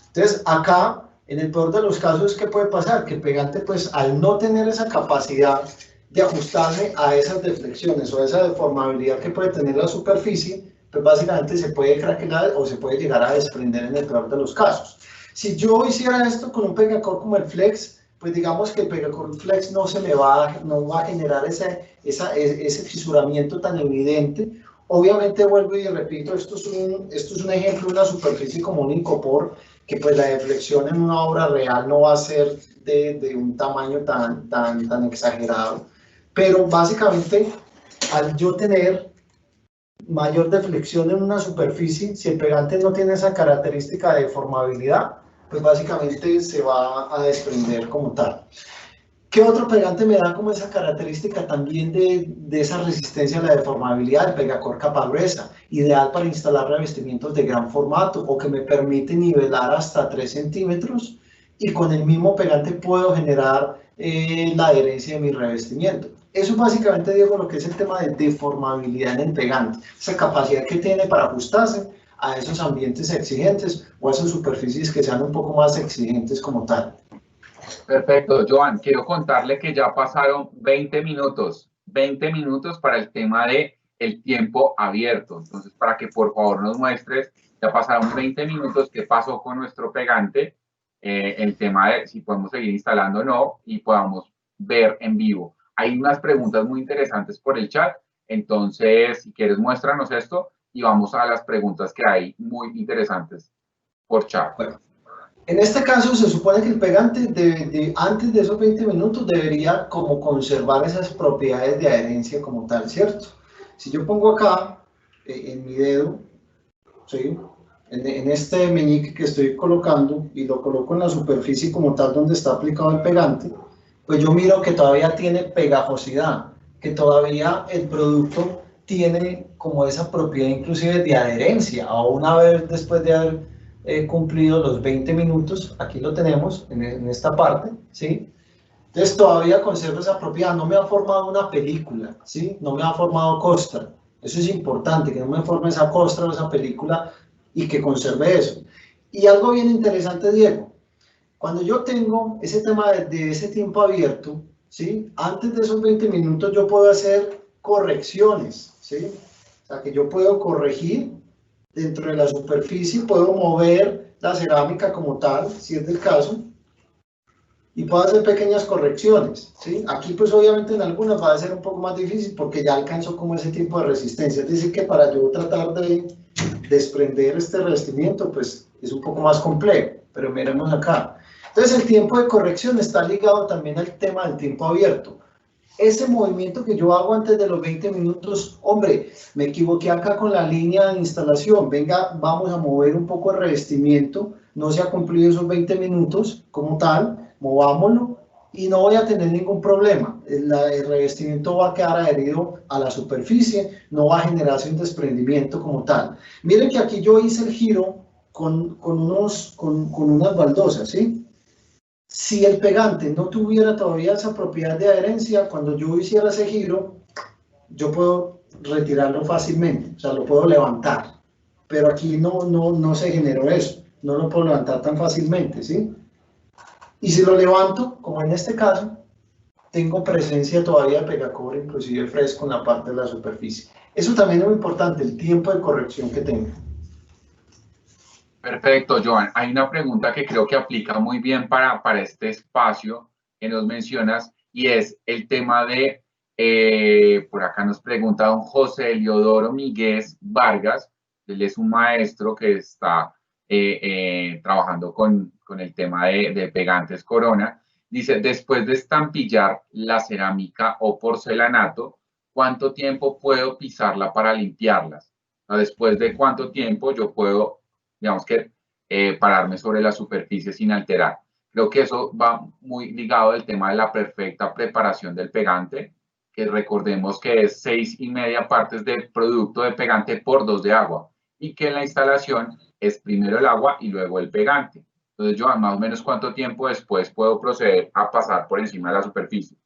Speaker 2: Entonces, acá, en el peor de los casos, ¿qué puede pasar? Que el pegante, pues, al no tener esa capacidad de ajustarse a esas deflexiones o a esa deformabilidad que puede tener la superficie, pues básicamente se puede craquelar o se puede llegar a desprender en el peor de los casos. Si yo hiciera esto con un Pegacor como el Flex, pues digamos que el Pegacor Flex no va a generar ese fisuramiento tan evidente. Obviamente, vuelvo y repito, esto es un ejemplo de una superficie como un icopor, que pues la deflexión en una obra real no va a ser de un tamaño tan exagerado. Pero básicamente, al yo tener mayor deflexión en una superficie, si el pegante no tiene esa característica de deformabilidad, pues básicamente se va a desprender como tal. ¿Qué otro pegante me da como esa característica también de esa resistencia a la deformabilidad? El Pegacor capa gruesa, ideal para instalar revestimientos de gran formato o que me permite nivelar hasta 3 centímetros y con el mismo pegante puedo generar la adherencia de mi revestimiento. Eso básicamente, Diego, lo que es el tema de deformabilidad en el pegante, esa capacidad que tiene para ajustarse a esos ambientes exigentes o a esas superficies que sean un poco más exigentes como tal.
Speaker 1: Perfecto, Joan, quiero contarle que ya pasaron 20 minutos para el tema de el tiempo abierto. Entonces, para que por favor nos muestres, ya pasaron 20 minutos, qué pasó con nuestro pegante, el tema de si podemos seguir instalando o no y podamos ver en vivo. Hay unas preguntas muy interesantes por el chat, entonces, si quieres, muéstranos esto y vamos a las preguntas que hay muy interesantes por chat.
Speaker 2: Bueno. En este caso se supone que el pegante antes de esos 20 minutos debería como conservar esas propiedades de adherencia como tal, ¿cierto? Si yo pongo acá en mi dedo, ¿sí? En este meñique que estoy colocando y lo coloco en la superficie como tal donde está aplicado el pegante, pues yo miro que todavía tiene pegajosidad, que todavía el producto tiene como esa propiedad inclusive de adherencia, aún una vez después de haber cumplido los 20 minutos, aquí lo tenemos en esta parte, ¿sí? Entonces todavía conservo esa propiedad, no me ha formado una película, ¿sí? No me ha formado costra. Eso es importante, que no me forme esa costra o esa película y que conserve eso. Y algo bien interesante, Diego, cuando yo tengo ese tema de ese tiempo abierto, ¿sí? Antes de esos 20 minutos yo puedo hacer correcciones, ¿sí? O sea, que yo puedo corregir dentro de la superficie, puedo mover la cerámica como tal, si es del caso, y puedo hacer pequeñas correcciones, ¿sí? Aquí pues obviamente en algunas va a ser un poco más difícil porque ya alcanzó como ese tipo de resistencia, es decir que para yo tratar de desprender este revestimiento pues es un poco más complejo, pero miremos acá. Entonces el tiempo de corrección está ligado también al tema del tiempo abierto. Ese movimiento que yo hago antes de los 20 minutos, hombre, me equivoqué acá con la línea de instalación, venga, vamos a mover un poco el revestimiento, no se ha cumplido esos 20 minutos como tal, movámoslo y no voy a tener ningún problema. El revestimiento va a quedar adherido a la superficie, no va a generarse un desprendimiento como tal. Miren que aquí yo hice el giro con unas baldosas, ¿sí? Si el pegante no tuviera todavía esa propiedad de adherencia, cuando yo hiciera ese giro, yo puedo retirarlo fácilmente, o sea, lo puedo levantar. Pero aquí no se generó eso, no lo puedo levantar tan fácilmente, ¿sí? Y si lo levanto, como en este caso, tengo presencia todavía de pegacobre, inclusive fresco en la parte de la superficie. Eso también es muy importante, el tiempo de corrección que tenga.
Speaker 1: Perfecto, Joan. Hay una pregunta que creo que aplica muy bien para este espacio que nos mencionas y es el tema de, por acá nos pregunta don José Eliodoro Miguel Vargas, él es un maestro que está trabajando con el tema de pegantes Corona. Dice, después de estampillar la cerámica o porcelanato, ¿cuánto tiempo puedo pisarla para limpiarlas? Después de cuánto tiempo yo puedo, digamos que, pararme sobre la superficie sin alterar. Creo que eso va muy ligado al tema de la perfecta preparación del pegante, que recordemos que es 6,5 partes de producto de pegante por 2 de agua, y que en la instalación es primero el agua y luego el pegante. Entonces, yo más o menos cuánto tiempo después puedo proceder a pasar por encima de la superficie.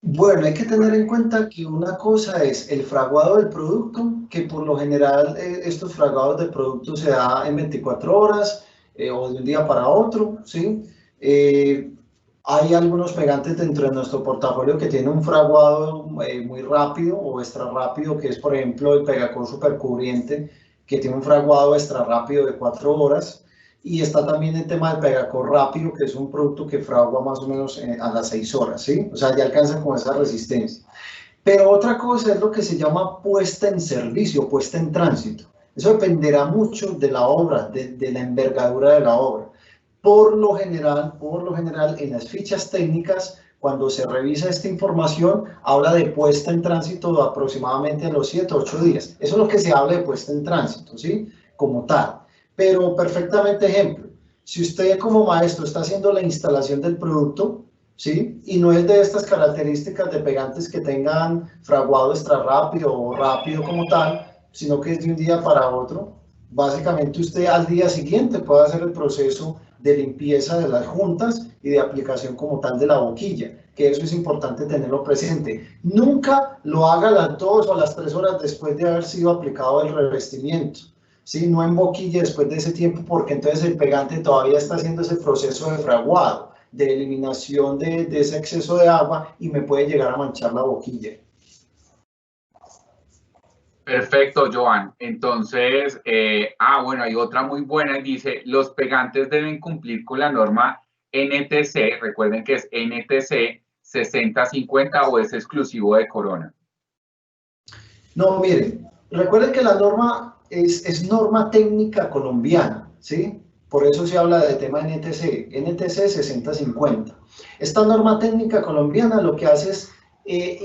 Speaker 2: Bueno, hay que tener en cuenta que una cosa es el fraguado del producto, que por lo general estos fraguados del producto se da en 24 horas o de un día para otro, ¿sí? Hay algunos pegantes dentro de nuestro portafolio que tienen un fraguado muy rápido o extra rápido, que es por ejemplo el Pegacol Supercubriente, que tiene un fraguado extra rápido de 4 horas. Y está también el tema del Pegacol rápido, que es un producto que fragua más o menos a las 6 horas, ¿sí? O sea, ya alcanzan con esa resistencia. Pero otra cosa es lo que se llama puesta en servicio, puesta en tránsito. Eso dependerá mucho de la obra, de la envergadura de la obra. Por lo general, en las fichas técnicas, cuando se revisa esta información, habla de puesta en tránsito de aproximadamente los 7 o 8 días. Eso es lo que se habla de puesta en tránsito, ¿sí? Como tal. Pero perfectamente ejemplo, si usted como maestro está haciendo la instalación del producto, ¿sí? Y no es de estas características de pegantes que tengan fraguado extra rápido o rápido como tal, sino que es de un día para otro, básicamente usted al día siguiente puede hacer el proceso de limpieza de las juntas y de aplicación como tal de la boquilla, que eso es importante tenerlo presente. Nunca lo haga a las 2 o a las 3 horas después de haber sido aplicado el revestimiento. ¿Sí? No en boquilla después de ese tiempo, porque entonces el pegante todavía está haciendo ese proceso de fraguado, de eliminación de ese exceso de agua y me puede llegar a manchar la boquilla.
Speaker 1: Perfecto, Joan. Entonces, bueno, hay otra muy buena y dice, los pegantes deben cumplir con la norma NTC, recuerden que es NTC 6050 o es exclusivo de Corona.
Speaker 2: No, miren, recuerden que la norma es norma técnica colombiana, ¿sí? Por eso se habla del tema NTC, NTC 6050. Esta norma técnica colombiana lo que hace es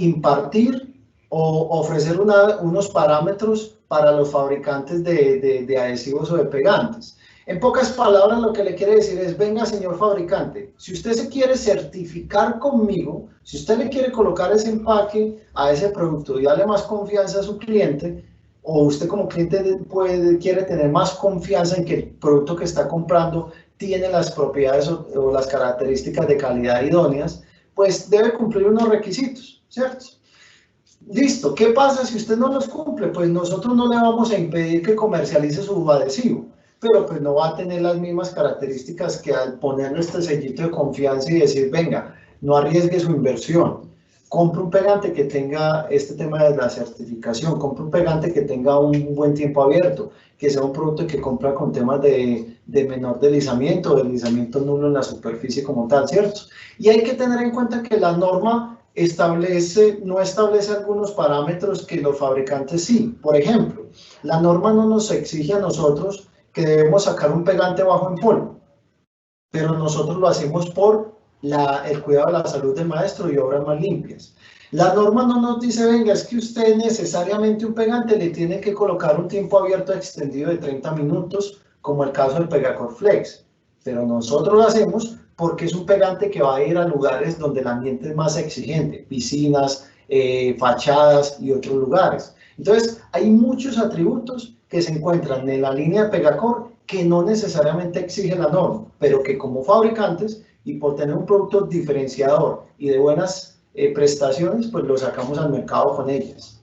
Speaker 2: impartir o ofrecer unos parámetros para los fabricantes de adhesivos o de pegantes. En pocas palabras, lo que le quiere decir es, venga, señor fabricante, si usted se quiere certificar conmigo, si usted le quiere colocar ese empaque a ese producto y darle más confianza a su cliente, o usted como cliente quiere tener más confianza en que el producto que está comprando tiene las propiedades o las características de calidad idóneas, pues debe cumplir unos requisitos, ¿cierto? Listo, ¿qué pasa si usted no los cumple? Pues nosotros no le vamos a impedir que comercialice su adhesivo, pero pues no va a tener las mismas características que al ponerle este sellito de confianza y decir, venga, no arriesgue su inversión. Compre un pegante que tenga este tema de la certificación, compre un pegante que tenga un buen tiempo abierto, que sea un producto que compra con temas de menor deslizamiento nulo en la superficie como tal, ¿cierto? Y hay que tener en cuenta que la norma no establece algunos parámetros que los fabricantes sí. Por ejemplo, la norma no nos exige a nosotros que debemos sacar un pegante bajo en polvo, pero nosotros lo hacemos por el cuidado de la salud del maestro y obras más limpias. La norma no nos dice, venga, es que usted necesariamente un pegante le tiene que colocar un tiempo abierto extendido de 30 minutos, como el caso del Pegacor Flex, pero nosotros lo hacemos porque es un pegante que va a ir a lugares donde el ambiente es más exigente, piscinas, fachadas y otros lugares. Entonces, hay muchos atributos que se encuentran en la línea de Pegacor que no necesariamente exige la norma, pero que como fabricantes y por tener un producto diferenciador y de buenas prestaciones, pues lo sacamos al mercado con ellas.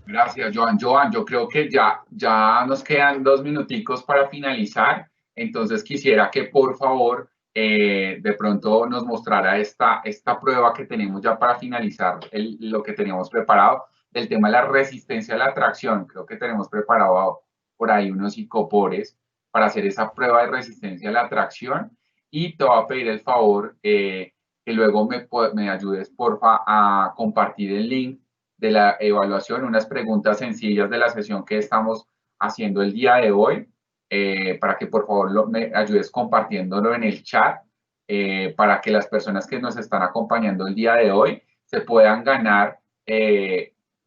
Speaker 1: Gracias, Joan. Joan, yo creo que ya nos quedan 2 minuticos para finalizar, entonces quisiera que por favor de pronto nos mostrara esta prueba que tenemos ya para finalizar lo que teníamos preparado del tema de la resistencia a la tracción. Creo que tenemos preparado por ahí unos icopores para hacer esa prueba de resistencia a la tracción y te voy a pedir el favor que luego me ayudes porfa a compartir el link de la evaluación, unas preguntas sencillas de la sesión que estamos haciendo el día de hoy, para que por favor me ayudes compartiéndolo en el chat, para que las personas que nos están acompañando el día de hoy se puedan ganar,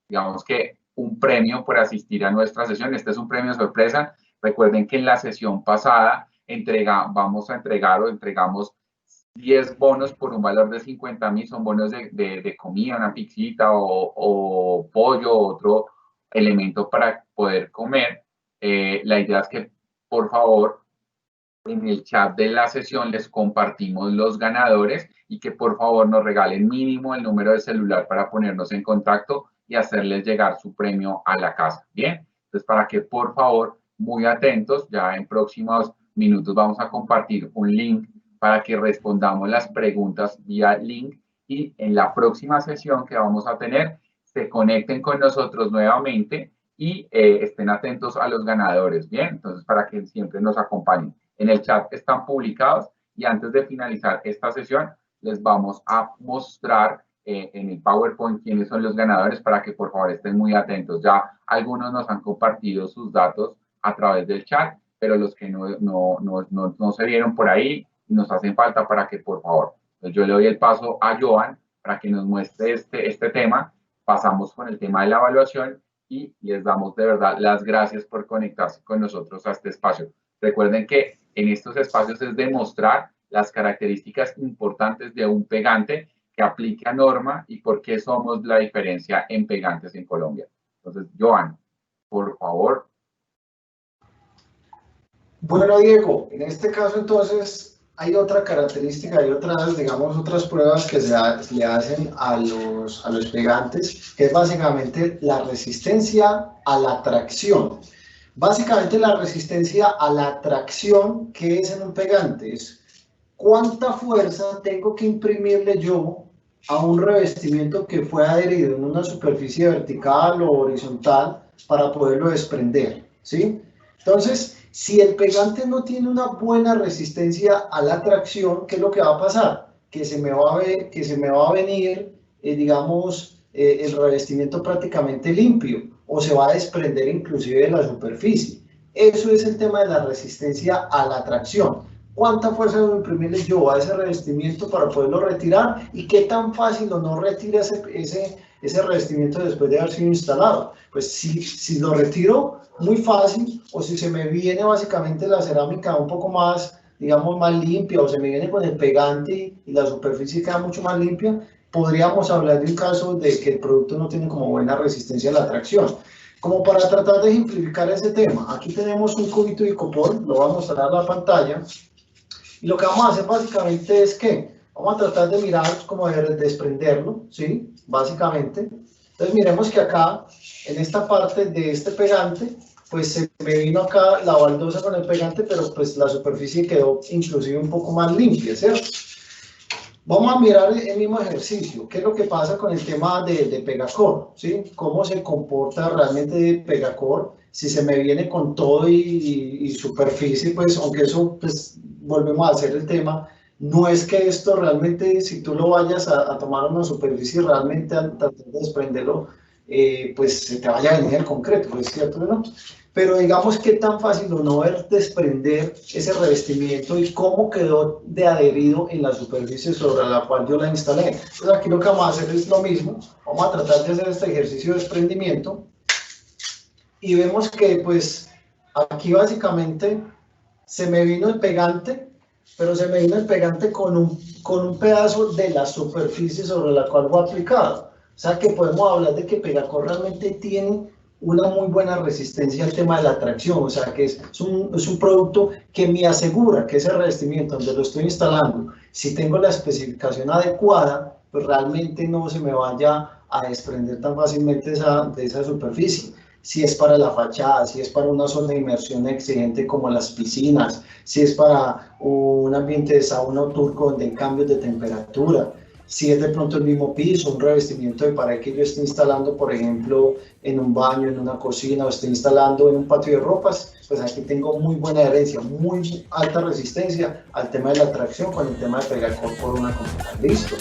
Speaker 1: digamos que un premio por asistir a nuestra sesión. Este es un premio sorpresa. Recuerden que en la sesión pasada entregamos 10 bonos por un valor de 50.000, son bonos de comida, una pizzita o pollo, otro elemento para poder comer. La idea es que, por favor, en el chat de la sesión les compartimos los ganadores y que por favor nos regalen mínimo el número de celular para ponernos en contacto y hacerles llegar su premio a la casa. Bien, entonces para que por favor, muy atentos, ya en próximos minutos vamos a compartir un link para que respondamos las preguntas vía link y en la próxima sesión que vamos a tener, se conecten con nosotros nuevamente y estén atentos a los ganadores, ¿bien? Entonces, para que siempre nos acompañen. En el chat están publicados y antes de finalizar esta sesión, les vamos a mostrar en el PowerPoint quiénes son los ganadores para que por favor estén muy atentos. Ya algunos nos han compartido sus datos a través del chat, pero los que no se vieron por ahí, nos hacen falta para que, por favor, pues yo le doy el paso a Joan para que nos muestre este tema. Pasamos con el tema de la evaluación y les damos de verdad las gracias por conectarse con nosotros a este espacio. Recuerden que en estos espacios es demostrar las características importantes de un pegante que aplique a norma y por qué somos la diferencia en pegantes en Colombia. Entonces, Joan, por favor.
Speaker 2: Bueno, Diego, en este caso entonces hay otra característica, hay otras, digamos, otras pruebas que le hacen a los pegantes, que es básicamente la resistencia a la tracción. Básicamente la resistencia a la tracción, ¿qué es en un pegante? Es cuánta fuerza tengo que imprimirle yo a un revestimiento que fue adherido en una superficie vertical o horizontal para poderlo desprender, ¿sí? Entonces, si el pegante no tiene una buena resistencia a la tracción, ¿qué es lo que va a pasar? Que se me va a venir, digamos, el revestimiento prácticamente limpio o se va a desprender inclusive de la superficie. Eso es el tema de la resistencia a la tracción. cuánta fuerza debo imprimirle yo a ese revestimiento para poderlo retirar y qué tan fácil o no retira ese revestimiento después de haber sido instalado. Pues si lo retiro muy fácil, o si se me viene básicamente la cerámica un poco más, digamos, más limpia, o se me viene con el pegante y la superficie queda mucho más limpia, podríamos hablar de un caso de que el producto no tiene como buena resistencia a la tracción. Como para tratar de ejemplificar ese tema, aquí tenemos un cubito de icopor, lo vamos a mostrar a la pantalla, y lo que vamos a hacer básicamente es que vamos a tratar de mirar como de desprenderlo, ¿sí? Básicamente. Entonces miremos que acá, en esta parte de este pegante, pues se me vino acá la baldosa con el pegante, pero pues la superficie quedó inclusive un poco más limpia, ¿cierto? Vamos a mirar el mismo ejercicio. ¿Qué es lo que pasa con el tema de Pegacor? ¿Sí? ¿Cómo se comporta realmente Pegacor? Si se me viene con todo y superficie, pues aunque eso, pues volvemos a hacer el tema, no es que esto realmente, si tú lo vayas a tomar una superficie realmente a tratar de desprenderlo, pues se te vaya a venir el concreto, ¿es cierto o no? Pero digamos que tan fácil o no es desprender ese revestimiento y cómo quedó de adherido en la superficie sobre la cual yo la instalé. Entonces aquí lo que vamos a hacer es lo mismo, vamos a tratar de hacer este ejercicio de desprendimiento y vemos que pues aquí básicamente se me vino el pegante, pero se me vino el pegante con un pedazo de la superficie sobre la cual fue aplicado. O sea que podemos hablar de que Pegacor realmente tiene una muy buena resistencia al tema de la tracción, o sea que es un producto que me asegura que ese revestimiento donde lo estoy instalando, si tengo la especificación adecuada, pues realmente no se me vaya a desprender tan fácilmente de esa superficie. Si es para la fachada, si es para una zona de inmersión exigente como las piscinas, si es para un ambiente de sauna o turco donde hay cambios de temperatura, si es de pronto el mismo piso, un revestimiento de pared que yo esté instalando, por ejemplo, en un baño, en una cocina, o estoy instalando en un patio de ropas, pues aquí tengo muy buena adherencia, muy alta resistencia al tema de la tracción con el tema de Pegacor por una completa. Listo.